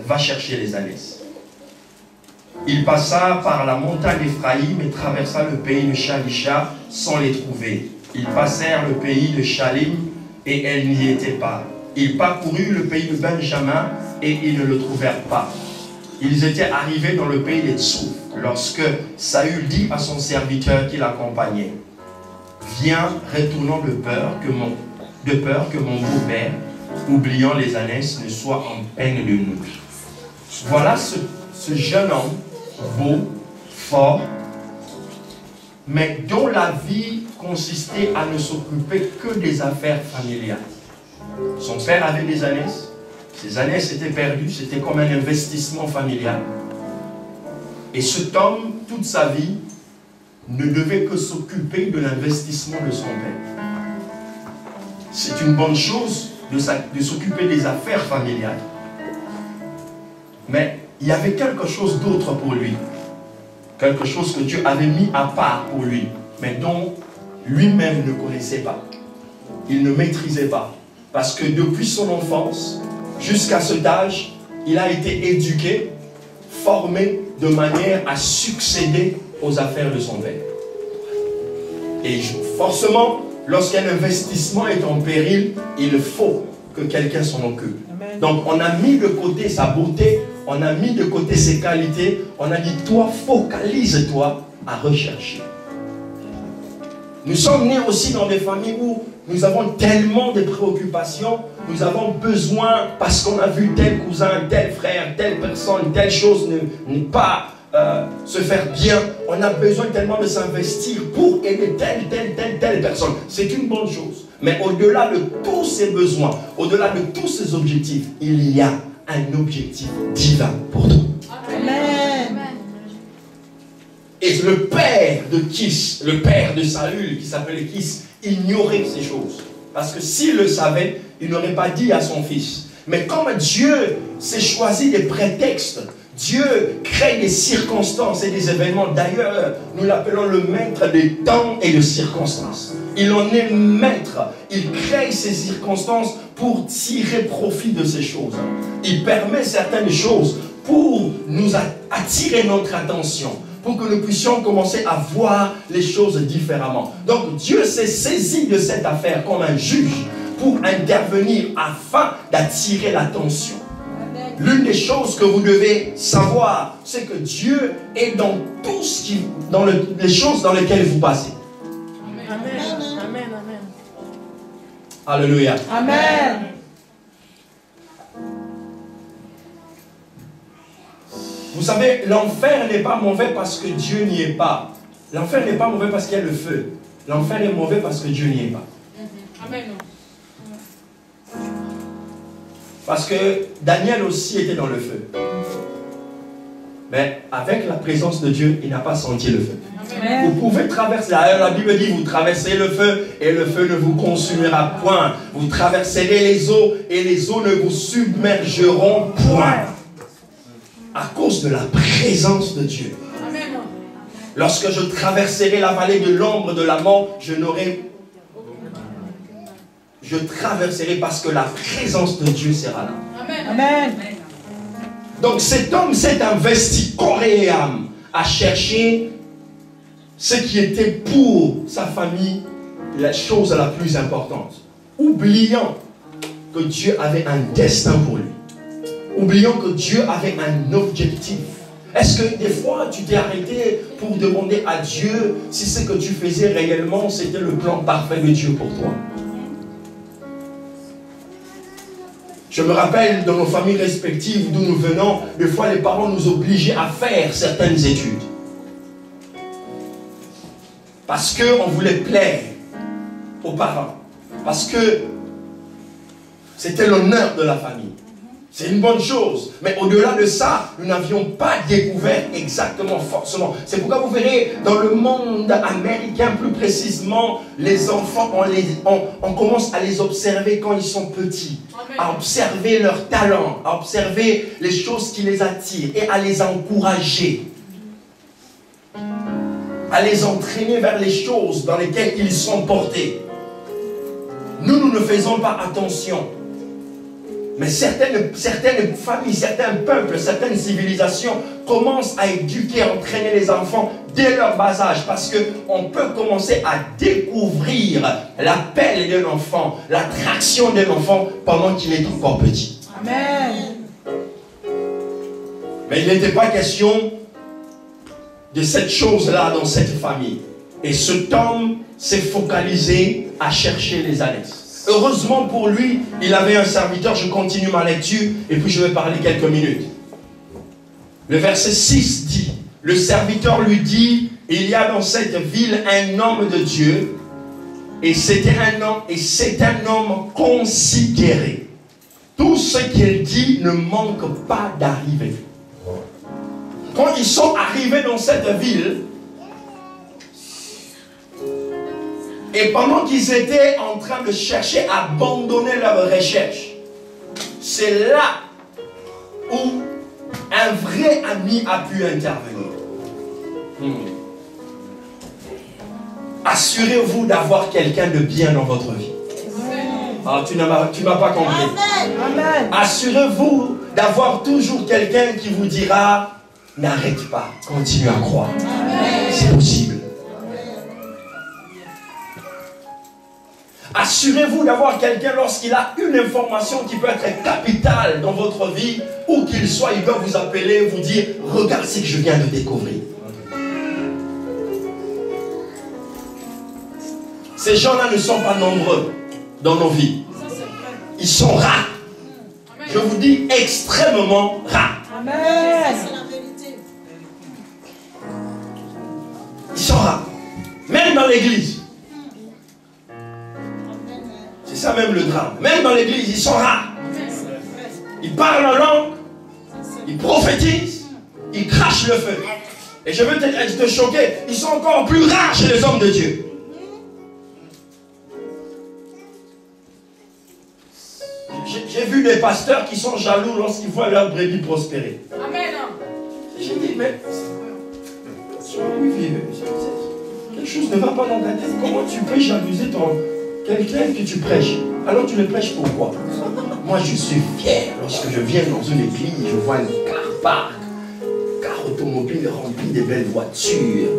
va chercher les ânesses. Il passa par la montagne d'Éphraïm et traversa le pays de Shalisha sans les trouver. Ils passèrent le pays de Shalim et elles n'y étaient pas. Ils parcoururent le pays de Benjamin et ils ne le trouvèrent pas. Ils étaient arrivés dans le pays des Tsouf lorsque Saül dit à son serviteur qui l'accompagnait, « Viens, retournons de peur que mon beau-père, oubliant les ânesses, ne soit en peine de nous. » Voilà ce jeune homme, beau, fort, mais dont la vie consistait à ne s'occuper que des affaires familiales. Son père avait des ânesses, ces ânesses étaient perdues, c'était comme un investissement familial. Et cet homme, toute sa vie, ne devait que s'occuper de l'investissement de son père. C'est une bonne chose de s'occuper des affaires familiales. Mais il y avait quelque chose d'autre pour lui. Quelque chose que Dieu avait mis à part pour lui, mais dont lui-même ne connaissait pas. Il ne maîtrisait pas. Parce que depuis son enfance, jusqu'à cet âge, il a été éduqué, formé de manière à succéder aux affaires de son père. Et forcément, lorsqu'un investissement est en péril, il faut que quelqu'un s'en occupe. Amen. Donc on a mis de côté sa beauté, on a mis de côté ses qualités, on a dit, toi, focalise-toi à rechercher. Nous sommes nés aussi dans des familles où nous avons tellement de préoccupations, nous avons besoin, parce qu'on a vu tel cousin, tel frère, telle personne, telle chose ne pas se faire bien, on a besoin tellement de s'investir pour aider telle personne. C'est une bonne chose. Mais au-delà de tous ces besoins, au-delà de tous ces objectifs, il y a un objectif divin pour toi. Amen. Et le père de Kis, le père de Saül, qui s'appelait Kis, ignorait ces choses. Parce que s'il le savait, il n'aurait pas dit à son fils. Mais comme Dieu s'est choisi des prétextes, Dieu crée des circonstances et des événements. D'ailleurs, nous l'appelons le maître des temps et de circonstances. Il en est maître. Il crée ces circonstances pour tirer profit de ces choses. Il permet certaines choses pour nous attirer notre attention, pour que nous puissions commencer à voir les choses différemment. Donc Dieu s'est saisi de cette affaire comme un juge pour intervenir afin d'attirer l'attention. L'une des choses que vous devez savoir, c'est que Dieu est dans tout ce qui, dans les choses dans lesquelles vous passez. Amen. Amen. Amen. Alléluia. Amen. Vous savez, l'enfer n'est pas mauvais parce que Dieu n'y est pas. L'enfer n'est pas mauvais parce qu'il y a le feu. L'enfer est mauvais parce que Dieu n'y est pas. Amen. Parce que Daniel aussi était dans le feu. Mais avec la présence de Dieu, il n'a pas senti le feu. Amen. Vous pouvez traverser. La Bible dit, vous traversez le feu et le feu ne vous consumera point. Vous traverserez les eaux et les eaux ne vous submergeront point. À cause de la présence de Dieu. Amen. Lorsque je traverserai la vallée de l'ombre de la mort, je traverserai parce que la présence de Dieu sera là. Amen. Amen. Donc cet homme s'est investi corps et âme à chercher ce qui était pour sa famille la chose la plus importante. Oubliant que Dieu avait un destin pour lui. Oubliant que Dieu avait un objectif. Est-ce que des fois tu t'es arrêté pour demander à Dieu si ce que tu faisais réellement c'était le plan parfait de Dieu pour toi? Je me rappelle dans nos familles respectives d'où nous venons, des fois les parents nous obligeaient à faire certaines études. Parce qu'on voulait plaire aux parents. Parce que c'était l'honneur de la famille. C'est une bonne chose. Mais au-delà de ça, nous n'avions pas découvert exactement forcément. C'est pourquoi vous verrez, dans le monde américain, plus précisément, les enfants, on commence à les observer quand ils sont petits. À observer leurs talents, à observer les choses qui les attirent et à les encourager. À les entraîner vers les choses dans lesquelles ils sont portés. Nous ne faisons pas attention. Mais certaines familles, certains peuples, certaines civilisations commencent à éduquer, à entraîner les enfants dès leur bas âge. Parce qu'on peut commencer à découvrir l'appel d'un enfant, l'attraction d'un enfant pendant qu'il est encore petit. Amen. Mais il n'était pas question de cette chose-là dans cette famille. Et cet homme s'est focalisé à chercher les annexes. Heureusement pour lui, il avait un serviteur. Je continue ma lecture et puis je vais parler quelques minutes. Le verset 6 dit, le serviteur lui dit, il y a dans cette ville un homme de Dieu et c'est un homme considéré. Tout ce qu'il dit ne manque pas d'arriver. Quand ils sont arrivés dans cette ville, et pendant qu'ils étaient en train de chercher à abandonner leur recherche, c'est là où un vrai ami a pu intervenir. Assurez-vous d'avoir quelqu'un de bien dans votre vie. Ah, tu m'as pas compris. Amen. Assurez-vous d'avoir toujours quelqu'un qui vous dira, n'arrête pas, continue à croire. C'est possible. Assurez-vous d'avoir quelqu'un lorsqu'il a une information qui peut être capitale dans votre vie, où qu'il soit, il doit vous appeler, vous dire, regarde ce que je viens de découvrir. Ces gens-là ne sont pas nombreux dans nos vies. Ils sont rares. Je vous dis extrêmement rares. Amen. Ils sont rares. Même dans l'église. C'est ça même le drame. Même dans l'église, ils sont rares. Ils parlent en langue. Ils prophétisent. Ils crachent le feu. Et je veux te choquer. Ils sont encore plus rares chez les hommes de Dieu. J'ai vu des pasteurs qui sont jaloux lorsqu'ils voient leur brebis prospérer. Amen. J'ai dit, mais quelque chose ne va pas dans ta tête. Comment tu peux jalouser quelqu'un que tu prêches? Alors tu le prêches pourquoi? Moi je suis fier lorsque je viens dans une église, je vois un car automobile rempli de belles voitures.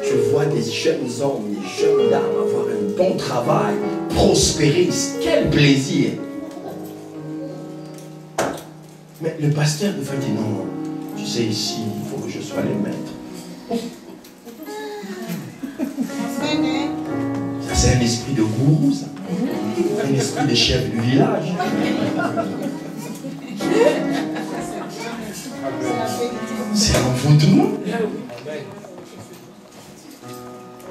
Je vois des jeunes hommes, des jeunes dames avoir un bon travail, prospérer. Quel plaisir! Mais le pasteur devait dire non, tu sais ici, il faut que je sois le maître. Ça c'est un esprit de gourou, ça. Un esprit de chef du village. C'est un envoûtement.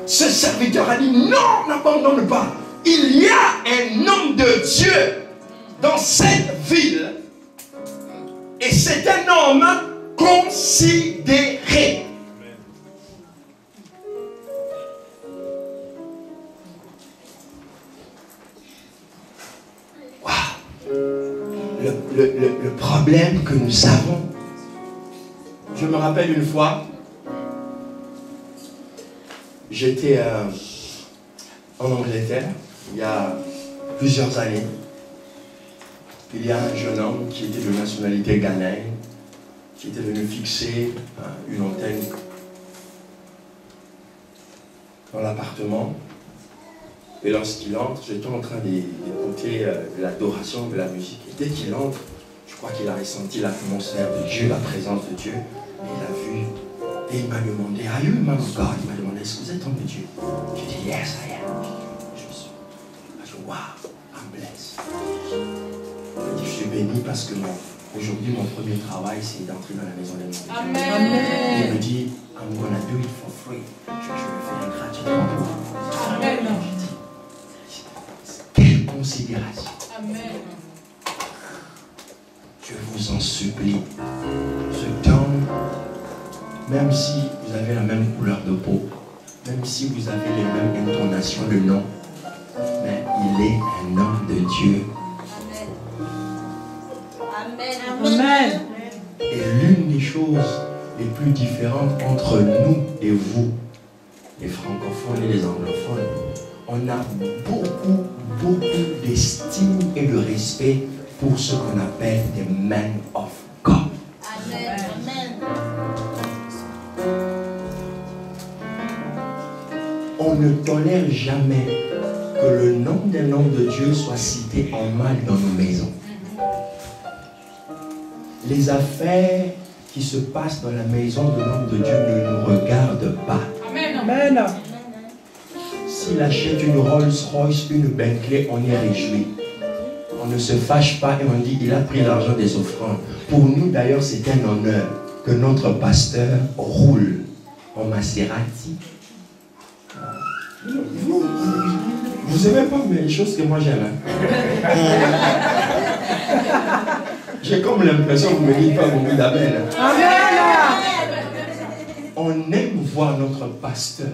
Ce serviteur a dit non, n'abandonne pas. Il y a un homme de Dieu dans cette ville. Et c'est un homme considéré. Wow. Le problème que nous avons, je me rappelle une fois, j'étais en Angleterre, il y a plusieurs années. Il y a un jeune homme qui était de nationalité ghanéenne, qui était venu fixer une antenne dans l'appartement. Et lorsqu'il entre, j'étais en train d'écouter l'adoration de la musique. Et dès qu'il entre, je crois qu'il a ressenti l'atmosphère de Dieu, la présence de Dieu. Et il a vu, et il m'a demandé, are you a man of God? Il m'a demandé, est-ce que vous êtes homme de Dieu? J'ai dit, yes, I am. Je suis. Je dis, wow, I'm blessed. Je suis béni parce que aujourd'hui mon premier travail c'est d'entrer dans la maison des morts. Amen. Il me dit, I'm gonna do it for free. Je vais le faire gratuitement. même si vous avez la même couleur de peau, même si vous avez les mêmes intonations de nom, mais il est un homme de Dieu. Amen. Et l'une des choses les plus différentes entre nous et vous, les francophones et les anglophones, on a beaucoup d'estime et de respect pour ce qu'on appelle des men of God. Amen. On ne tolère jamais que le nom d'un homme de Dieu soit cité en mal dans nos maisons. Les affaires qui se passent dans la maison de l'homme de Dieu ne nous regardent pas. Amen. S'il achète une Rolls-Royce, une Bentley, on est réjoui. On ne se fâche pas et on dit il a pris l'argent des offrandes. Pour nous d'ailleurs, c'est un honneur que notre pasteur roule en Maserati. Vous aimez pas les choses que moi j'aime. J'ai comme l'impression que vous ne me dites pas beaucoup d'amen. Amen. On aime voir notre pasteur.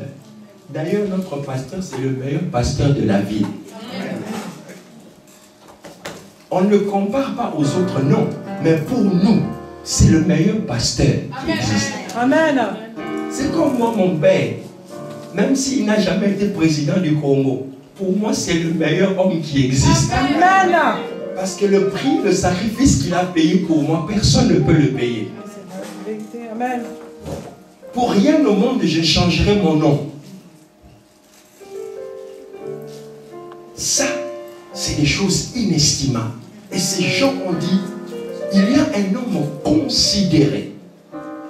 D'ailleurs, notre pasteur, c'est le meilleur pasteur de la ville. On ne le compare pas aux autres, non. Mais pour nous, c'est le meilleur pasteur qui existe. Amen. C'est comme moi, mon père. Même s'il n'a jamais été président du Congo, pour moi, c'est le meilleur homme qui existe. Amen. Parce que le prix, le sacrifice qu'il a payé pour moi, personne ne peut le payer. C'est la vérité. Amen. Pour rien au monde, je changerai mon nom. Ça, c'est des choses inestimables. Et ces gens ont dit, il y a un homme considéré.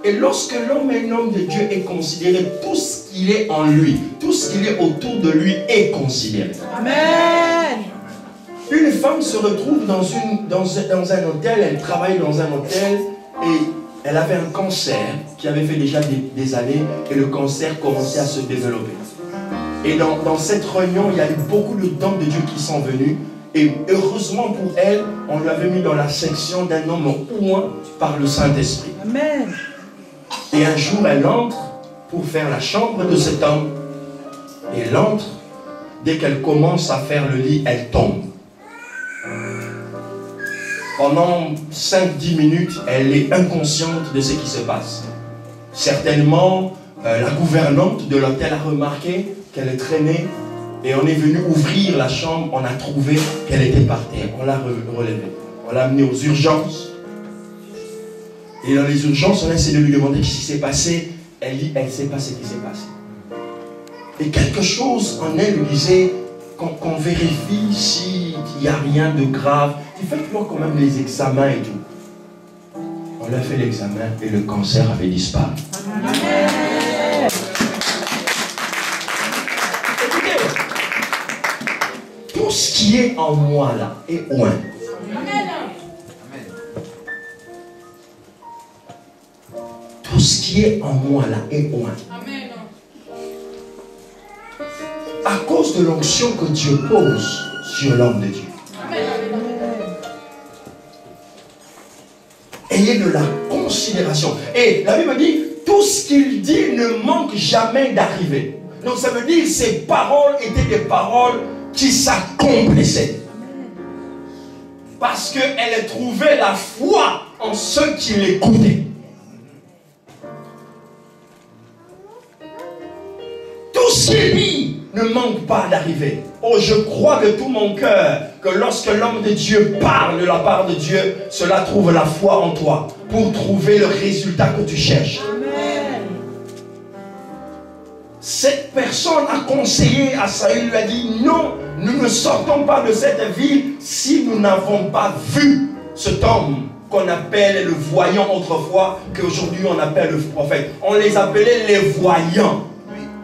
Et lorsque l'homme est un homme de Dieu est considéré, tout ce qu'il est en lui, tout ce qu'il est autour de lui est considéré. Amen. Une femme se retrouve dans un hôtel, elle travaille dans un hôtel et elle avait un cancer qui avait fait déjà des années et le cancer commençait à se développer. Et dans cette réunion, il y a eu beaucoup d'hommes de Dieu qui sont venus. Et heureusement pour elle, on lui avait mis dans la section d'un homme oint par le Saint-Esprit. Amen. Et un jour, elle entre pour faire la chambre de cet homme. Et elle entre. Dès qu'elle commence à faire le lit, elle tombe. Pendant 5-10 minutes, elle est inconsciente de ce qui se passe. Certainement, la gouvernante de l'hôtel a remarqué qu'elle traînait et on est venu ouvrir la chambre, on a trouvé qu'elle était par terre. On l'a relevée. On l'a amenée aux urgences. Et dans les urgences, on a essayé de lui demander ce qui s'est passé. Elle dit, elle ne sait pas ce qui s'est passé. Et quelque chose en elle lui disait qu'on vérifie s'il n'y a rien de grave. Faites-moi quand même les examens et tout. On a fait l'examen et le cancer avait disparu. Amen. Écoutez, tout ce qui est en moi là est oint. Tout ce qui est en moi là est oint. À cause de l'onction que Dieu pose sur l'homme de Dieu. Ayez de la considération. Et la Bible dit, tout ce qu'il dit ne manque jamais d'arriver. Donc ça veut dire que ces paroles étaient des paroles qui s'accomplissaient. Parce qu'elle trouvait la foi en ceux qui l'écoutaient. Tout ce qu'il dit ne manque pas d'arriver. Oh, je crois de tout mon cœur que lorsque l'homme de Dieu parle de la part de Dieu, cela trouve la foi en toi pour trouver le résultat que tu cherches. Amen. Cette personne a conseillé à Saül, lui a dit non, nous ne sortons pas de cette ville si nous n'avons pas vu cet homme qu'on appelle le voyant autrefois, qu'aujourd'hui on appelle le prophète. On les appelait les voyants.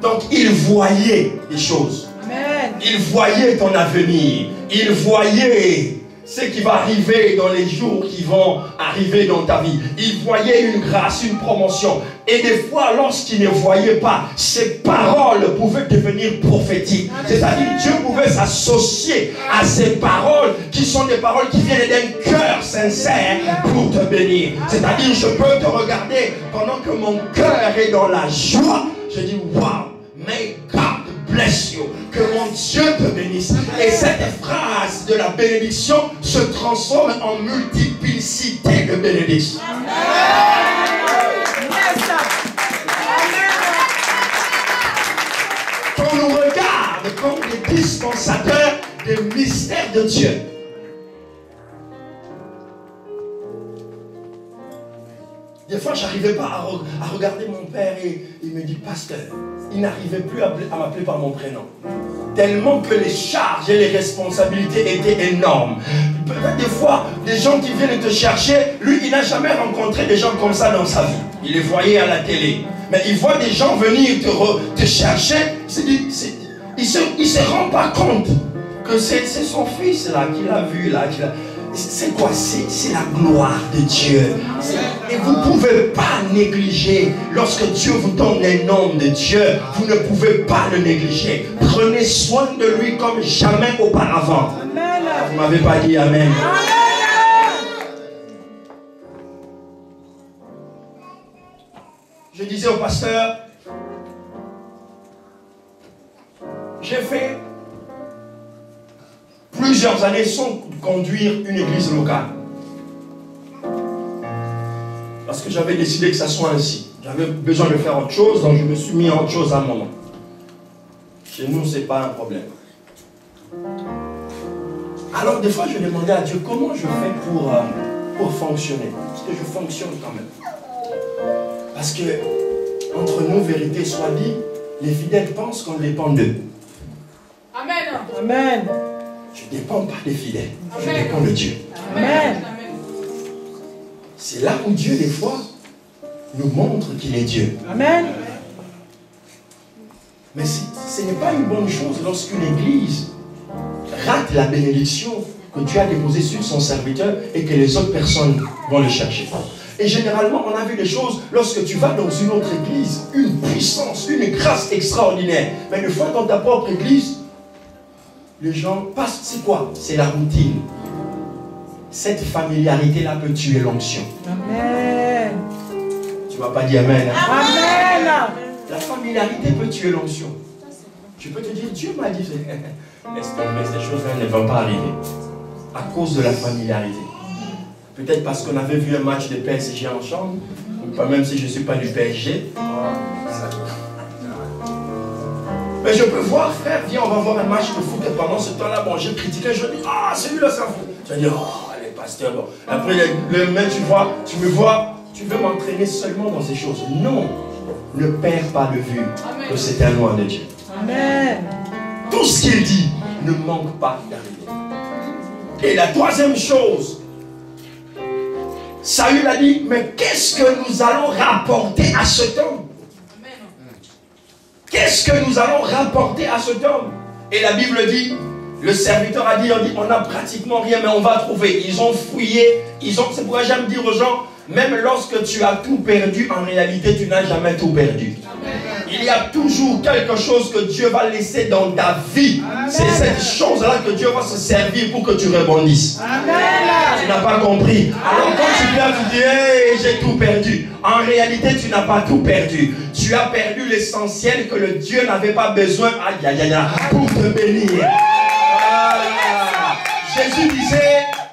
Donc ils voyaient des choses. Amen. Ils voyaient ton avenir. Ils voyaient ce qui va arriver dans les jours qui vont arriver dans ta vie. Il voyait une grâce, une promotion. Et des fois, lorsqu'il ne voyait pas, ces paroles pouvaient devenir prophétiques. C'est-à-dire Dieu pouvait s'associer à ces paroles qui sont des paroles qui viennent d'un cœur sincère pour te bénir. C'est-à-dire, je peux te regarder pendant que mon cœur est dans la joie. Je dis, wow, may God bless you. Que mon Dieu te bénisse. Et cette phrase de la bénédiction se transforme en multiplicité de bénédictions. Qu'on nous regarde comme des dispensateurs des mystères de Dieu. Des fois, je n'arrivais pas à regarder mon père et il me dit, pasteur, il n'arrivait plus à m'appeler par mon prénom. Tellement que les charges et les responsabilités étaient énormes. Peut-être des fois, des gens qui viennent te chercher, lui, il n'a jamais rencontré des gens comme ça dans sa vie. Il les voyait à la télé. Mais il voit des gens venir te chercher, il ne se rend pas compte que c'est son fils là qu'il a vu là. C'est quoi? C'est la gloire de Dieu. Et vous ne pouvez pas négliger. Lorsque Dieu vous donne un homme de Dieu, vous ne pouvez pas le négliger. Prenez soin de lui comme jamais auparavant. Amen. Vous ne m'avez pas dit amen. Je disais au pasteur, j'ai fait plusieurs années sans conduire une église locale. Parce que j'avais décidé que ça soit ainsi. J'avais besoin de faire autre chose, donc je me suis mis en autre chose à un moment. Chez nous, ce n'est pas un problème. Alors des fois, je demandais à Dieu comment je fais pour fonctionner. Parce que je fonctionne quand même. Parce que, entre nous, vérité soit dit, les fidèles pensent qu'on dépend d'eux. Amen. Amen. Je ne dépends pas des fidèles, je dépends de Dieu. Amen. C'est là où Dieu, des fois, nous montre qu'il est Dieu. Amen. Mais ce n'est pas une bonne chose lorsqu'une église rate la bénédiction que Dieu a déposée sur son serviteur et que les autres personnes vont le chercher. Et généralement, on a vu des choses, lorsque tu vas dans une autre église, une puissance, une grâce extraordinaire. Mais une fois dans ta propre église, les gens passent, c'est quoi? C'est la routine. Cette familiarité-là peut tuer l'onction. Amen. Tu ne m'as pas dit amen. Hein? Amen. La familiarité peut tuer l'onction. Tu peux te dire, Dieu m'a dit, laisse tomber, ces choses-là ne vont pas arriver. À cause de la familiarité. Peut-être parce qu'on avait vu un match de PSG en chambre, ou pas, même si je ne suis pas du PSG. Mais je peux voir, frère, viens, on va voir un match de foot. Et pendant ce temps-là, bon, j'ai critiqué, je dis, ah, celui-là, ça fout. Tu vas dire, oh, les pasteurs, bon. Après, le mec, tu me vois, tu veux m'entraîner seulement dans ces choses. Non, ne perds pas de vue que c'est un loin de Dieu. Amen. Tout ce qu'il dit ne manque pas d'arriver. Et la troisième chose, Saül a dit, mais qu'est-ce que nous allons rapporter à cet homme? Qu'est-ce que nous allons rapporter à cet homme? Et la Bible dit, le serviteur a dit, on n'a pratiquement rien, mais on va trouver. Ils ont fouillé, c'est pourquoi j'aime dire aux gens, même lorsque tu as tout perdu, en réalité, tu n'as jamais tout perdu. Il y a toujours quelque chose que Dieu va laisser dans ta vie. C'est cette chose-là que Dieu va se servir pour que tu rebondisses. Amen. Tu n'as pas compris. Alors quand tu viens, tu dis, hey, j'ai tout perdu. En réalité, tu n'as pas tout perdu. Tu as perdu l'essentiel que le Dieu n'avait pas besoin pour te bénir.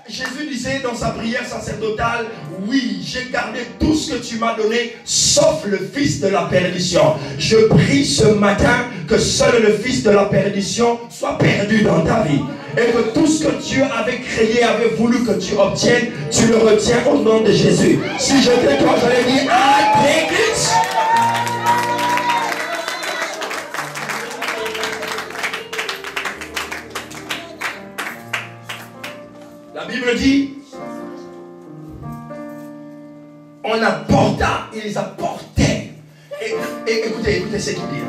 Jésus disait dans sa prière sacerdotale, oui, j'ai gardé tout ce que tu m'as donné, sauf le fils de la perdition. Je prie ce matin que seul le fils de la perdition soit perdu dans ta vie. Et que tout ce que Dieu avait créé, avait voulu que tu obtiennes, tu le retiens au nom de Jésus. Si j'étais toi, j'allais dire, ah, take it. La Bible dit, on apporta, ils apportaient. Et écoutez ce qu'il dit.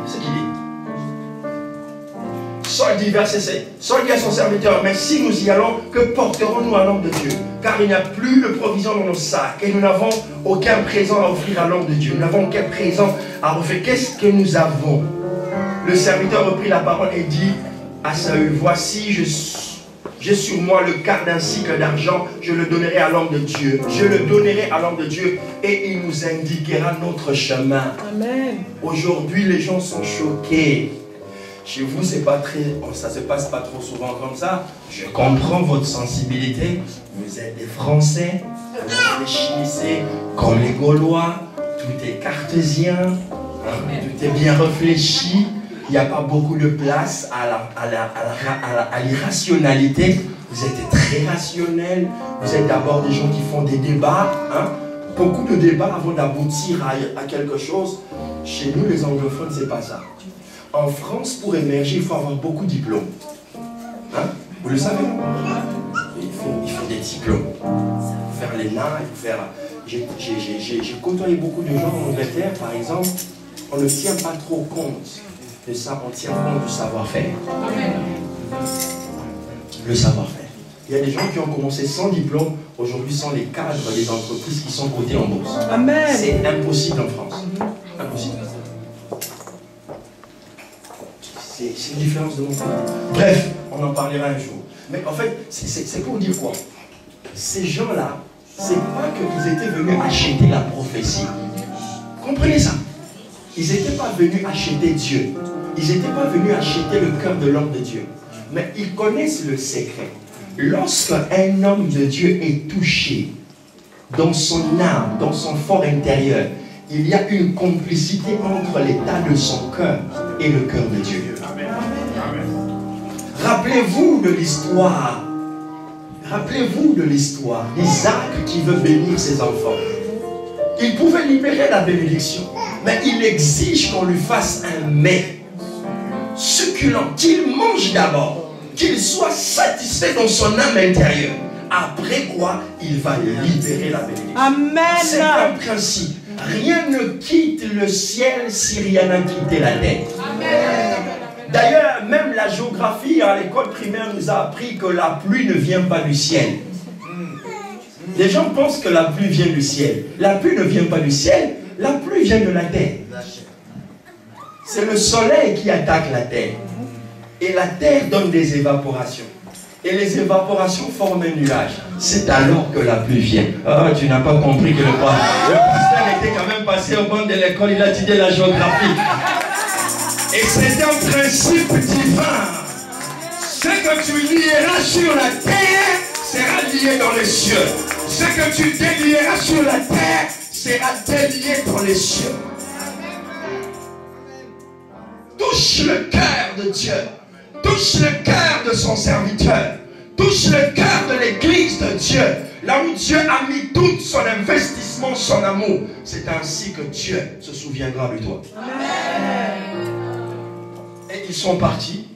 Saul dit, verset 7, Saul dit à son serviteur, mais si nous y allons, que porterons-nous à l'homme de Dieu? Car il n'y a plus de provision dans nos sacs et nous n'avons aucun présent à offrir à l'homme de Dieu. Nous n'avons aucun présent à offrir. Qu'est-ce que nous avons? Le serviteur reprit la parole et dit à Saül, voici, j'ai sur moi le quart d'un cycle d'argent, je le donnerai à l'homme de Dieu. Je le donnerai à l'homme de Dieu et il nous indiquera notre chemin. Amen. Aujourd'hui, les gens sont choqués. Chez vous, c'est pas très, ça se passe pas trop souvent comme ça. Je comprends votre sensibilité. Vous êtes des Français, vous réfléchissez comme les Gaulois. Tout est cartésien, hein, tout est bien réfléchi. Il n'y a pas beaucoup de place à l'irrationalité. Vous êtes très rationnel. Vous êtes d'abord des gens qui font des débats. Hein? Beaucoup de débats avant d'aboutir à quelque chose. Chez nous, les anglophones, c'est pas ça. En France, pour émerger, il faut avoir beaucoup de diplômes. Hein? Vous le savez? Il faut des diplômes. Il faut faire l'ENA, il faut faire... J'ai côtoyé beaucoup de gens en Angleterre, par exemple. On ne tient pas trop compte de ça, on tient compte du savoir-faire. Le savoir-faire. Il y a des gens qui ont commencé sans diplôme, aujourd'hui sont les cadres des entreprises qui sont cotées en bourse. Amen. C'est impossible en France. Impossible. C'est une différence de mentalité. Bref, on en parlera un jour. Mais en fait, c'est pour dire quoi? Ces gens-là, c'est pas qu'ils étaient venus acheter la prophétie. Comprenez ça? Ils n'étaient pas venus acheter Dieu. Ils n'étaient pas venus acheter le cœur de l'homme de Dieu. Mais ils connaissent le secret. Lorsqu'un homme de Dieu est touché dans son âme, dans son fort intérieur, il y a une complicité entre l'état de son cœur et le cœur de Dieu. Rappelez-vous de l'histoire. Rappelez-vous de l'histoire d'Isaac qui veut bénir ses enfants. Il pouvait libérer la bénédiction, mais il exige qu'on lui fasse un mets succulent, qu'il mange d'abord, qu'il soit satisfait dans son âme intérieure. Après quoi, il va libérer la bénédiction. Amen. C'est un principe. Rien ne quitte le ciel si rien n'a quitté la terre. D'ailleurs, même la géographie à l'école primaire nous a appris que la pluie ne vient pas du ciel. Les gens pensent que la pluie vient du ciel. La pluie ne vient pas du ciel, la pluie vient de la terre. C'est le soleil qui attaque la terre. Et la terre donne des évaporations. Et les évaporations forment un nuage. C'est alors que la pluie vient. Ah, tu n'as pas compris que le pasteur était quand même passé au banc de l'école, il a étudié la géographie. Et c'est un principe divin. Ce que tu lieras sur la terre sera lié dans les cieux. Ce que tu délieras sur la terre sera délié dans les cieux. Touche le cœur de Dieu. Touche le cœur de son serviteur. Touche le cœur de l'église de Dieu. Là où Dieu a mis tout son investissement, son amour. C'est ainsi que Dieu se souviendra de toi. Amen. Et ils sont partis.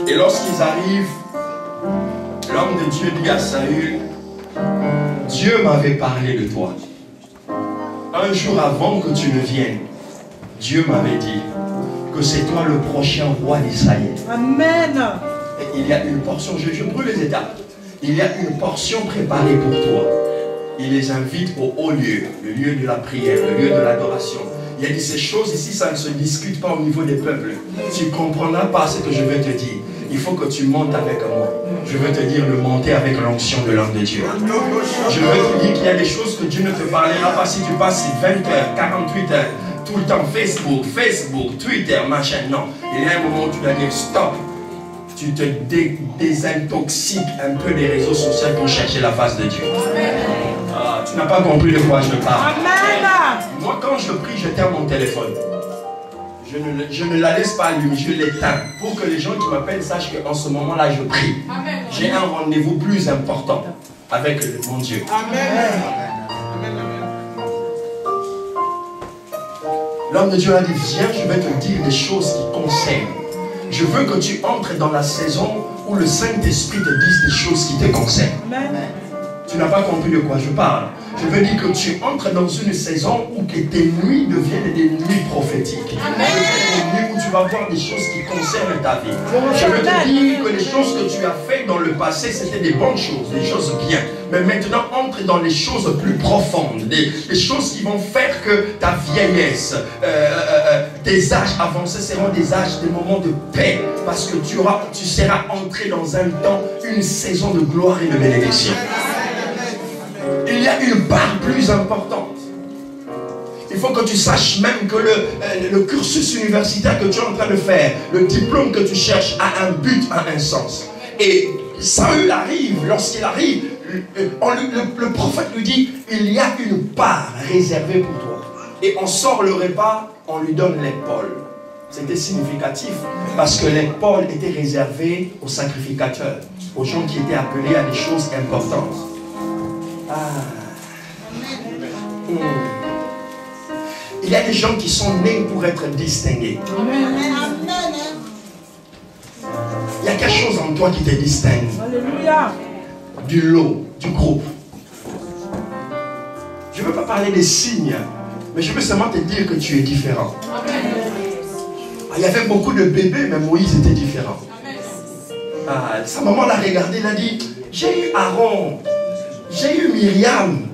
Et lorsqu'ils arrivent, l'homme de Dieu dit à Saül, Dieu m'avait parlé de toi. Un jour avant que tu ne viennes, Dieu m'avait dit que c'est toi le prochain roi d'Israël. Amen. Et il y a une portion, je brûle les étapes. Il y a une portion préparée pour toi. Il les invite au haut lieu, le lieu de la prière, le lieu de l'adoration. Il y a dit ces choses ici, ça ne se discute pas au niveau des peuples. Tu ne comprendras pas ce que je vais te dire. Il faut que tu montes avec moi. Je veux te dire de monter avec l'onction de l'homme de Dieu. Je veux te dire qu'il y a des choses que Dieu ne te parlera pas si tu passes 20 heures, 48 heures, tout le temps Facebook, Twitter, machin. Non, il y a un moment où tu dois dire stop. Tu te désintoxiques un peu des réseaux sociaux pour chercher la face de Dieu. Ah, tu n'as pas compris de quoi je parle. Amen. Moi, quand je prie, j'éteins mon téléphone. Je ne la laisse pas allumée, je l'éteins. Pour que les gens qui m'appellent sachent qu'en ce moment-là, je prie. J'ai un rendez-vous plus important avec mon Dieu. Amen. L'homme de Dieu a dit, viens, je vais te dire des choses qui concernent. Je veux que tu entres dans la saison où le Saint-Esprit te dise des choses qui te concernent. Amen. Tu n'as pas compris de quoi je parle. Je veux dire que tu entres dans une saison où que tes nuits deviennent des nuits prophétiques. Des nuits où tu vas voir des choses qui concernent ta vie. Je veux te dire que les choses que tu as faites dans le passé, c'était des bonnes choses, des choses bien. Mais maintenant, entre dans les choses plus profondes, des choses qui vont faire que ta vieillesse, tes âges avancés seront des âges, des moments de paix. Parce que tu seras entré dans un temps, une saison de gloire et de bénédiction. Il y a une part plus importante. Il faut que tu saches même que le cursus universitaire que tu es en train de faire, le diplôme que tu cherches a un but, a un sens. Et Saül arrive, lorsqu'il arrive, le prophète lui dit, il y a une part réservée pour toi. Et on sort le repas, on lui donne l'épaule. C'était significatif parce que l'épaule était réservée aux sacrificateurs, aux gens qui étaient appelés à des choses importantes. Il y a des gens qui sont nés pour être distingués. Il y a quelque chose en toi qui te distingue. Alléluia. Du lot, du groupe. Je ne veux pas parler des signes, mais je veux seulement te dire que tu es différent. Il y avait beaucoup de bébés, mais Moïse était différent. Sa maman l'a regardé, elle a dit, j'ai eu Aaron, j'ai eu Myriam,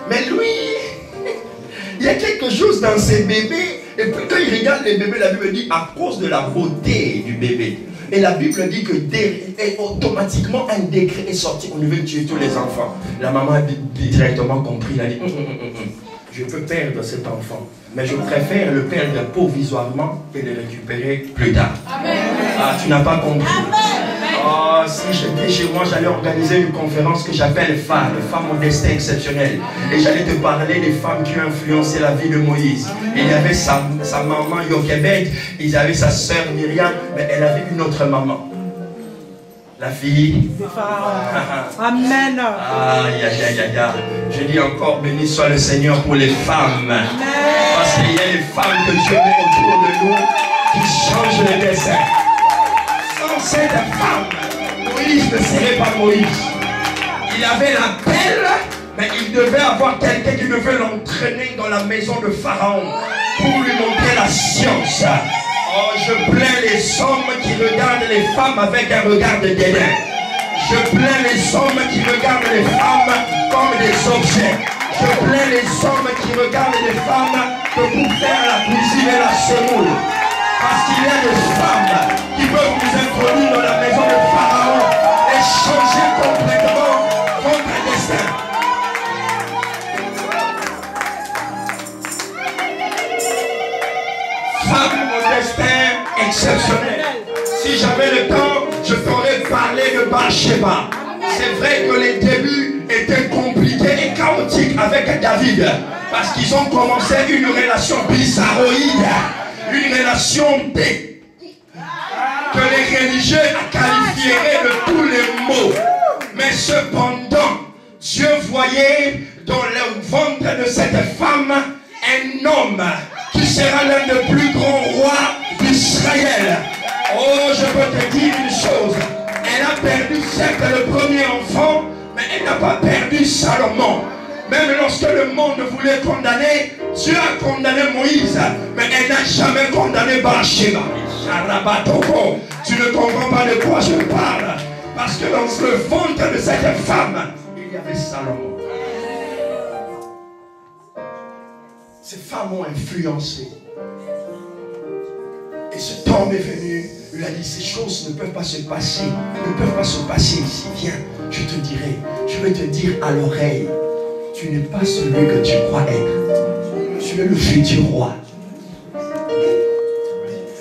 mais lui, il y a quelque chose dans ces bébés. Et puis quand il regarde les bébés, la Bible dit à cause de la beauté du bébé. Et la Bible dit que automatiquement un décret est sorti, on veut tuer tous les enfants. La maman a directement compris, elle a dit, je peux perdre cet enfant, mais je préfère le perdre provisoirement et le récupérer plus tard. Amen. Tu n'as pas compris. Oh, si j'étais chez moi, j'allais organiser une conférence que j'appelle femmes au destin exceptionnel. Et j'allais te parler des femmes qui ont influencé la vie de Moïse. Il y avait sa maman Yochebed, il y avait sa sœur Myriam, mais elle avait une autre maman. La fille de Pharaon. Amen. Aïe, aïe, aïe, aïe, aïe. Je dis encore, béni soit le Seigneur pour les femmes. Amen. Parce qu'il y a les femmes que Dieu met autour de nous qui changent le destin. Sans cette femme, Moïse ne serait pas Moïse. Il avait l'appel, mais il devait avoir quelqu'un qui devait l'entraîner dans la maison de Pharaon pour lui montrer la science. Oh, je plains les hommes qui regardent les femmes avec un regard de dédain. Je plains les hommes qui regardent les femmes comme des objets. Je plains les hommes qui regardent les femmes que pour faire la cuisine et la semoule. Parce qu'il y a des femmes qui peuvent vous introduire dans la maison de Pharaon et changer complètement votre destin. Femme au destin exceptionnel. Si j'avais le temps, je t'aurais parlé de Bathsheba. C'est vrai que les débuts étaient compliqués et chaotiques avec David. Parce qu'ils ont commencé une relation bizarroïde. Une relation que les religieux qualifieraient de tous les maux. Mais cependant, Dieu voyait dans le ventre de cette femme un homme qui sera l'un des plus grands rois d'Israël. Oh, je peux te dire une chose. Elle a perdu certes le premier enfant, mais elle n'a pas perdu Salomon. Même lorsque le monde voulait condamner, Dieu a condamné Moïse, mais elle n'a jamais condamné Bathsheba. Tu ne comprends pas de quoi je parle. Parce que dans le ventre de cette femme, il y avait Salomon. Ces femmes ont influencé. Et ce temps est venu, il a dit, ces choses ne peuvent pas se passer, ne peuvent pas se passer ici. Viens, je te dirai, je vais te dire à l'oreille, tu n'es pas celui que tu crois être. Tu es le futur roi.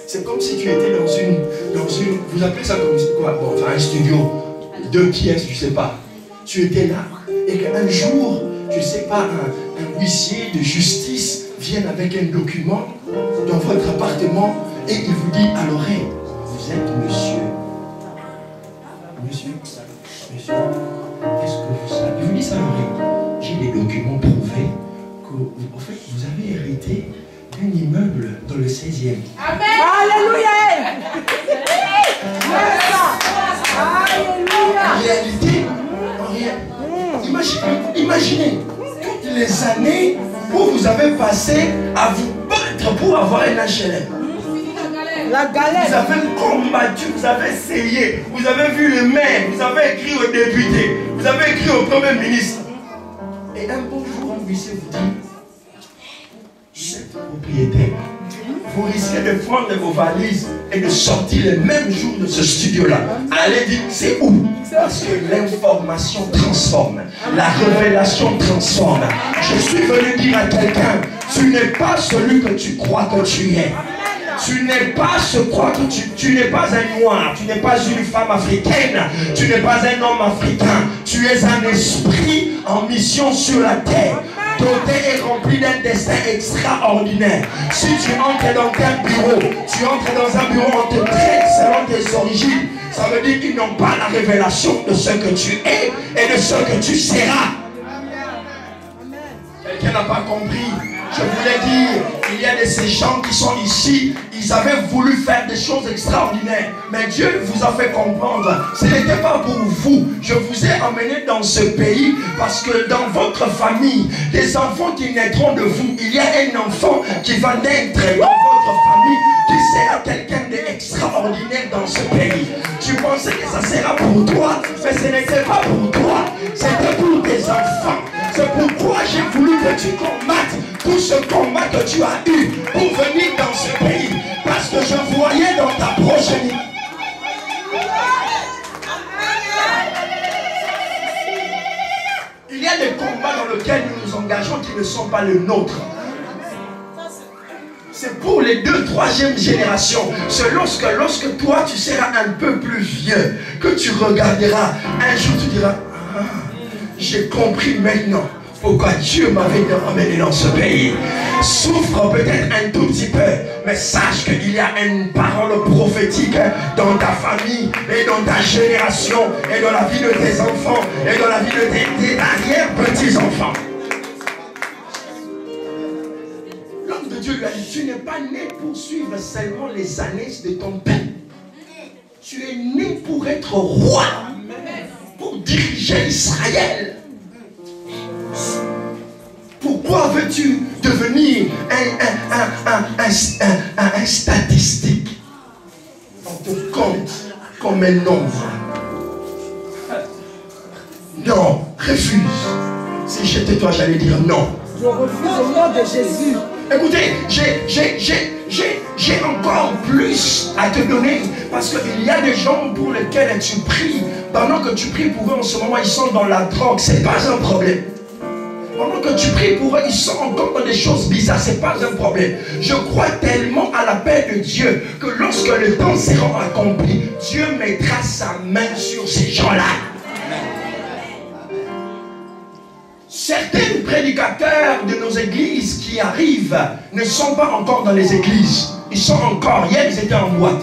C'est comme si tu étais dans une, vous appelez ça comme quoi? Bon, enfin un studio, 2 pièces, je sais pas. Tu étais là, et qu'un jour, je sais pas, un huissier de justice vienne avec un document dans votre appartement et il vous dit à l'oreille, vous êtes monsieur. Monsieur, qu'est-ce que vous savez? Il vous dit ça à l'oreille. J'ai des documents prouvés que, en fait, vous avez hérité d'un immeuble dans le 16e. Amen. Alléluia. Alléluia. En réalité, Imaginez toutes les années où vous avez passé à vous battre pour avoir un HLM. La galère. Vous avez combattu, vous avez essayé, vous avez vu le maire, vous avez écrit au député, vous avez écrit au premier ministre. Et un beau jour, un huissier vous dit, chef propriétaire, vous risquez de prendre vos valises et de sortir le même jour de ce studio-là. Allez dire, c'est où? Parce que l'information transforme, la révélation transforme. Je suis venu dire à quelqu'un, tu n'es pas celui que tu crois que tu es. Tu n'es pas ce quoi que tu n'es pas un noir, tu n'es pas une femme africaine, tu n'es pas un homme africain, tu es un esprit en mission sur la terre, doté et rempli d'un destin extraordinaire. Si tu entres dans un bureau, tu entres dans un bureau, on te traite selon tes origines, ça veut dire qu'ils n'ont pas la révélation de ce que tu es et de ce que tu seras. Quelqu'un n'a pas compris. Je voulais dire, il y a de ces gens qui sont ici, ils avaient voulu faire des choses extraordinaires. Mais Dieu vous a fait comprendre, ce n'était pas pour vous. Je vous ai emmené dans ce pays parce que dans votre famille, des enfants qui naîtront de vous, il y a un enfant qui va naître dans votre famille, qui sera quelqu'un d'extraordinaire dans ce pays. Tu pensais que ça sera pour toi, mais ce n'était pas pour toi, c'était pour tes enfants. C'est pourquoi j'ai voulu que tu combattes tout ce combat que tu as eu pour venir dans ce pays. Parce que je voyais dans ta progéniture. Il y a des combats dans lesquels nous nous engageons qui ne sont pas les nôtres. C'est pour les 2e, 3e générations. C'est lorsque toi tu seras un peu plus vieux, que tu regarderas, un jour tu diras, ah, j'ai compris maintenant pourquoi Dieu m'avait emmené dans ce pays. Souffre peut-être un tout petit peu, mais sache qu'il y a une parole prophétique dans ta famille et dans ta génération et dans la vie de tes enfants et dans la vie de tes arrière-petits-enfants. L'homme de Dieu lui a dit, tu n'es pas né pour suivre seulement les années de ton père. Tu es né pour être roi, pour diriger Israël. Pourquoi veux-tu devenir un statistique? On te compte comme un nombre. Non, refuse. Si j'étais toi, j'allais dire non. Je refuse au nom de Jésus. Écoutez, j'ai encore plus à te donner parce qu'il y a des gens pour lesquels tu pries. Pendant que tu pries pour eux en ce moment, ils sont dans la drogue, c'est pas un problème. Pendant que tu pries pour eux, ils sont encore dans des choses bizarres, c'est pas un problème. Je crois tellement à la paix de Dieu que lorsque le temps sera accompli, Dieu mettra sa main sur ces gens-là. Certains prédicateurs de nos églises qui arrivent ne sont pas encore dans les églises. Ils sont encore, hier ils étaient en boîte.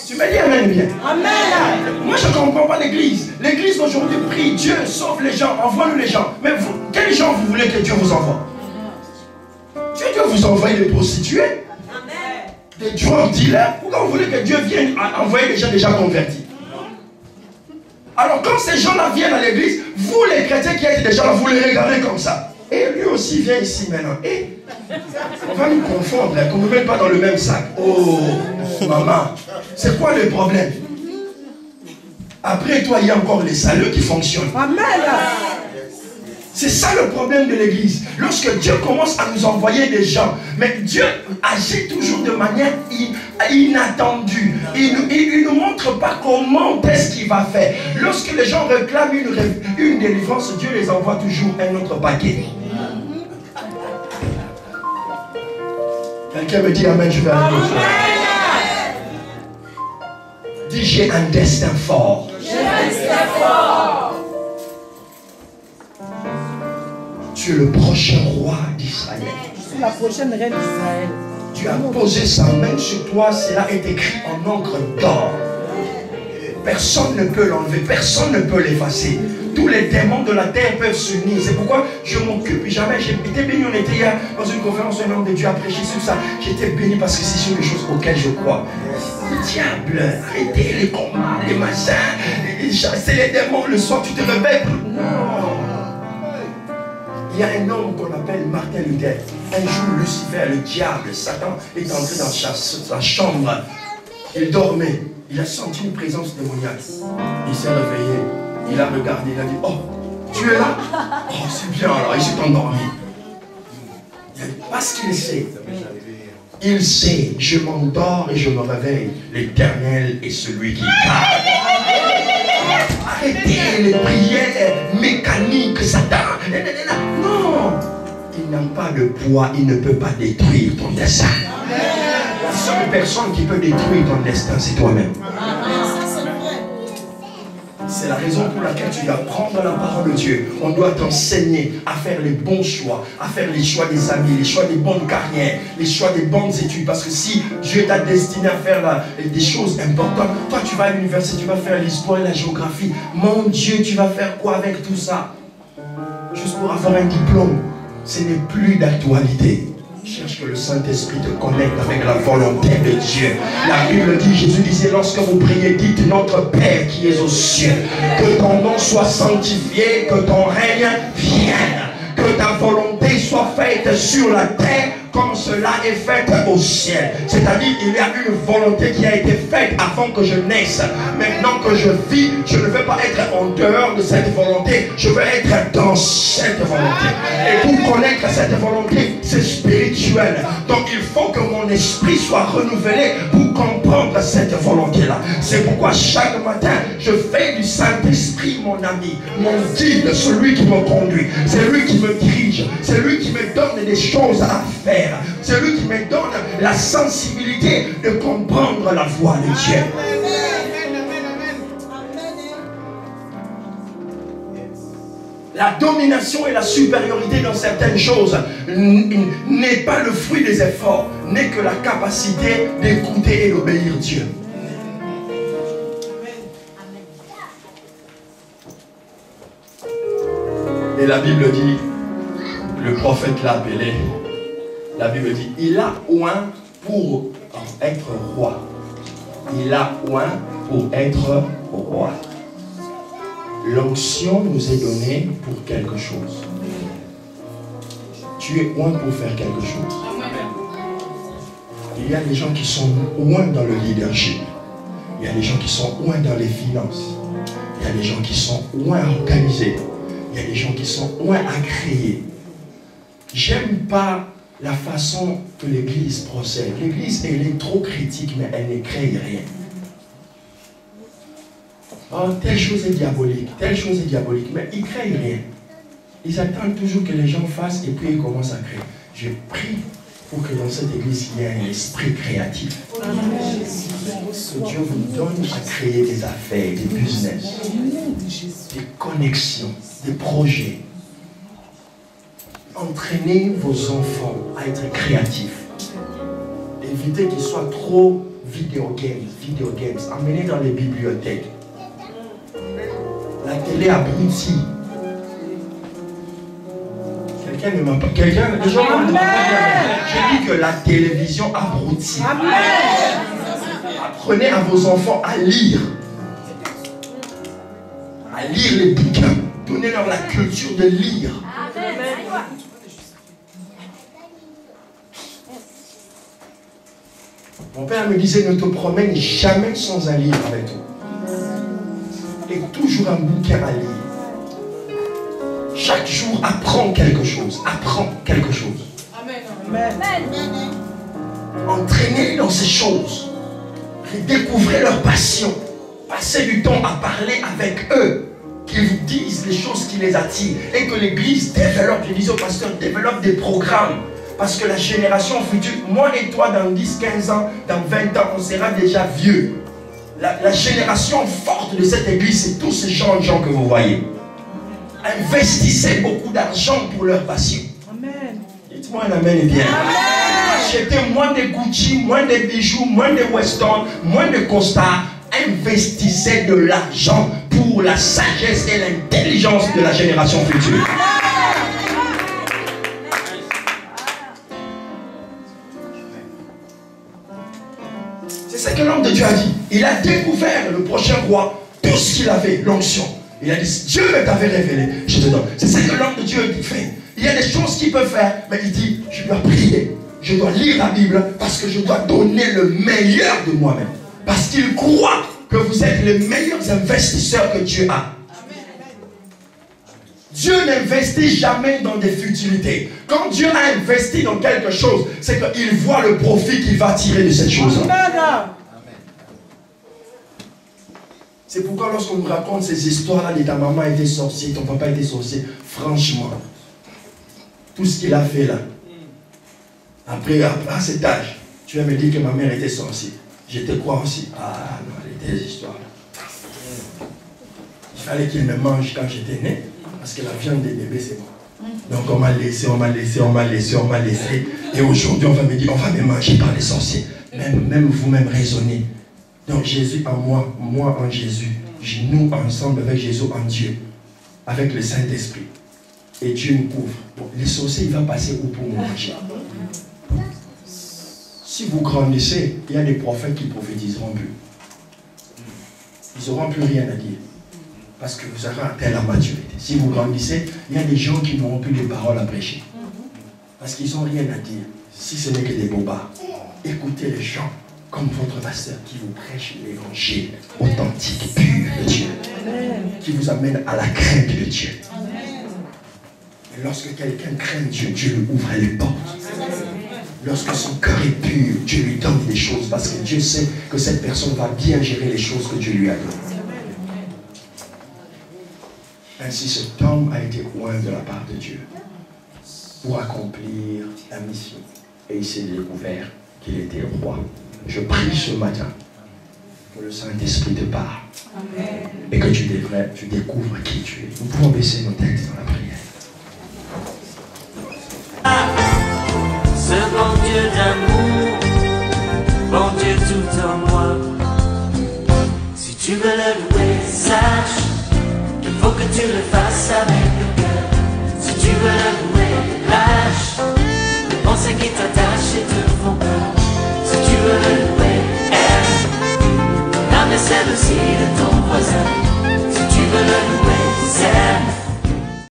Tu me dis amen bien. Amen. Moi je ne comprends pas l'église. L'église d'aujourd'hui prie, Dieu sauve les gens, envoie-nous les gens. Mais vous, quels gens vous voulez que Dieu vous envoie? Dieu vous envoie des prostituées, des drug dealers. Pourquoi vous voulez que Dieu vienne envoyer des gens déjà convertis? Alors quand ces gens-là viennent à l'église, vous les chrétiens qui êtes déjà là, vous les regardez comme ça. Et lui aussi vient ici maintenant. Et on va nous confondre, qu'on ne nous mette pas dans le même sac. Oh, maman, c'est quoi le problème? Après toi, il y a encore les salauds qui fonctionnent. Amen. C'est ça le problème de l'église. Lorsque Dieu commence à nous envoyer des gens, mais Dieu agit toujours de manière inattendue. Il ne nous montre pas comment est-ce qu'il va faire. Lorsque les gens réclament une délivrance, Dieu les envoie toujours un autre paquet. Quelqu'un me dit amen, je vais aller au soir. Dis, j'ai un destin fort. J'ai un destin fort. Tu es le prochain roi d'Israël. Je suis la prochaine reine d'Israël. Dieu a posé sa main sur toi, cela est écrit en encre d'or. Personne ne peut l'enlever, personne ne peut l'effacer. Tous les démons de la terre peuvent s'unir. C'est pourquoi je m'occupe jamais. J'ai été béni, on était hier dans une conférence, un homme de Dieu a prêché sur ça. J'étais béni parce que c'est sur les choses auxquelles je crois. Le diable, arrêtez les combats, les machins. et chasser les démons le soir, tu te réveilles. Non. Il y a un homme qu'on appelle Martin Luther. Un jour, Lucifer, le diable, Satan, est entré dans sa chambre. Il dormait. Il a senti une présence démoniaque. Il s'est réveillé. Il a regardé. Il a dit, oh, tu es là? Oh, c'est bien alors. Il s'est endormi. Parce qu'il sait. Il sait, je m'endors et je me réveille. L'Éternel est celui qui garde. Arrêtez les prières mécaniques, Satan. Non, il n'a pas de poids, il ne peut pas détruire ton destin. La seule personne qui peut détruire ton destin, c'est toi-même. C'est la raison pour laquelle tu dois prendre la parole de Dieu. On doit t'enseigner à faire les bons choix, à faire les choix des amis, les choix des bonnes carrières, les choix des bonnes études. Parce que si Dieu t'a destiné à faire des choses importantes, toi tu vas à l'université, tu vas faire l'histoire et la géographie. Mon Dieu, tu vas faire quoi avec tout ça? Juste pour avoir un diplôme, ce n'est plus d'actualité. Cherche que le Saint-Esprit te connecte avec la volonté de Dieu. La Bible dit, Jésus disait, lorsque vous priez, dites notre Père qui est aux cieux. Que ton nom soit sanctifié, que ton règne vienne. Que ta volonté soit faite sur la terre comme cela est fait au ciel. C'est-à-dire qu'il y a une volonté qui a été faite avant que je naisse. Maintenant que je vis, je ne veux pas être en dehors de cette volonté. Je veux être dans cette volonté. Et pour connaître cette volonté, c'est spirituel. Donc il faut que mon esprit soit renouvelé pour comprendre cette volonté-là. C'est pourquoi chaque matin, je fais du Saint-Esprit mon ami, mon guide, celui qui me conduit. C'est lui qui me dirige. C'est lui qui me donne des choses à faire. C'est lui qui me donne la sensibilité de comprendre la voix de Dieu. La domination et la supériorité dans certaines choses n'est pas le fruit des efforts, n'est que la capacité d'écouter et d'obéir Dieu. Et la Bible dit, le prophète l'a appelé, la Bible dit, il a oint pour être roi. Il a oint pour être roi. L'onction nous est donnée pour quelque chose. Tu es oint pour faire quelque chose. Il y a des gens qui sont oints dans le leadership. Il y a des gens qui sont oints dans les finances. Il y a des gens qui sont oints à organiser. Il y a des gens qui sont oints à créer. J'aime pas la façon que l'Église procède. L'Église, elle est trop critique, mais elle ne crée rien. Oh, telle chose est diabolique, telle chose est diabolique, mais ils ne créent rien. Ils attendent toujours que les gens fassent et puis ils commencent à créer. Je prie pour que dans cette Église, il y ait un esprit créatif. Que Dieu vous donne à créer des affaires, des business, des connexions, des projets. Entraînez vos enfants à être créatifs. Évitez qu'ils soient trop video games. Emmenez dans les bibliothèques. La télé abrutit. Quelqu'un ne m'a pas. Les gens m'ont demandé. Je dis que la télévision abrutit. Apprenez à vos enfants à lire. À lire les bouquins. Donnez-leur la culture de lire. Mon père me disait, ne te promène jamais sans un livre avec toi. Et toujours un bouquin à lire. Chaque jour, apprends quelque chose. Apprends quelque chose. Amen. Entraînez dans ces choses. Découvrez leur passion. Passez du temps à parler avec eux. Qu'ils vous disent les choses qui les attirent. Et que l'Église développe, je disais au pasteur, développe des programmes. Parce que la génération future, moi et toi, dans 10, 15 ans, dans 20 ans, on sera déjà vieux. La génération forte de cette église, c'est tous ces gens que vous voyez. Investissez beaucoup d'argent pour leur passion. Amen. Dites-moi un amen et bien. Achetez moins de Gucci, moins de bijoux, moins de Weston, moins de Costa. Investissez de l'argent pour la sagesse et l'intelligence de la génération future. C'est ce que l'homme de Dieu a dit. Il a découvert le prochain roi. tout ce qu'il avait, l'onction. Il a dit, Dieu me t'avait révélé, je te donne. C'est ça que l'homme de Dieu fait. Il y a des choses qu'il peut faire, mais il dit, je dois prier, je dois lire la Bible, parce que je dois donner le meilleur de moi-même. Parce qu'il croit que vous êtes les meilleurs investisseurs que Dieu a. Dieu n'investit jamais dans des futilités. Quand Dieu a investi dans quelque chose, c'est qu'il voit le profit qu'il va tirer de cette chose-là. C'est pourquoi lorsqu'on nous raconte ces histoires-là, ta maman était sorcière, ton papa était sorcier, franchement, tout ce qu'il a fait là, après à cet âge, tu vas me dire que ma mère était sorcière. Je te crois aussi. Ah non, elle était des histoires. Il fallait qu'il me mange quand j'étais né, parce que la viande des bébés c'est bon. Donc on m'a laissé, on m'a laissé, on m'a laissé, on m'a laissé. Et aujourd'hui on va me dire, on va me manger par les sorciers. Même vous-même raisonnez. Donc Jésus en moi, moi en Jésus, nous ensemble avec Jésus en Dieu, avec le Saint-Esprit. Et Dieu nous couvre. Bon, les sorciers, il va passer où pour nous manger? Si vous grandissez, il y a des prophètes qui prophétiseront plus. Ils n'auront plus rien à dire. Parce que vous aurez atteint la maturité. Si vous grandissez, il y a des gens qui n'auront plus de paroles à prêcher. Parce qu'ils n'ont rien à dire. Si ce n'est que des bobards. Écoutez les gens comme votre pasteur qui vous prêche l'évangile authentique, pur de Dieu. Qui vous amène à la crainte de Dieu. Et lorsque quelqu'un craint Dieu, Dieu lui ouvre les portes. Lorsque son cœur est pur, Dieu lui donne des choses parce que Dieu sait que cette personne va bien gérer les choses que Dieu lui a données. Ainsi, cet homme a été loin de la part de Dieu pour accomplir la mission. Et il s'est découvert qu'il était roi. Je prie ce matin que le Saint-Esprit te parle. Amen. Et que tu découvres qui tu es. Nous pouvons baisser nos têtes dans la prière. Ce bon Dieu d'amour, bon Dieu tout en moi. Si tu veux le louer, sache qu'il faut que tu le fasses avec le cœur. Si tu veux le louer, lâche les pensées qui t'attachent et te font peur. Si tu veux le louer, aime la vaisselle aussi de ton voisin. Si tu veux le louer,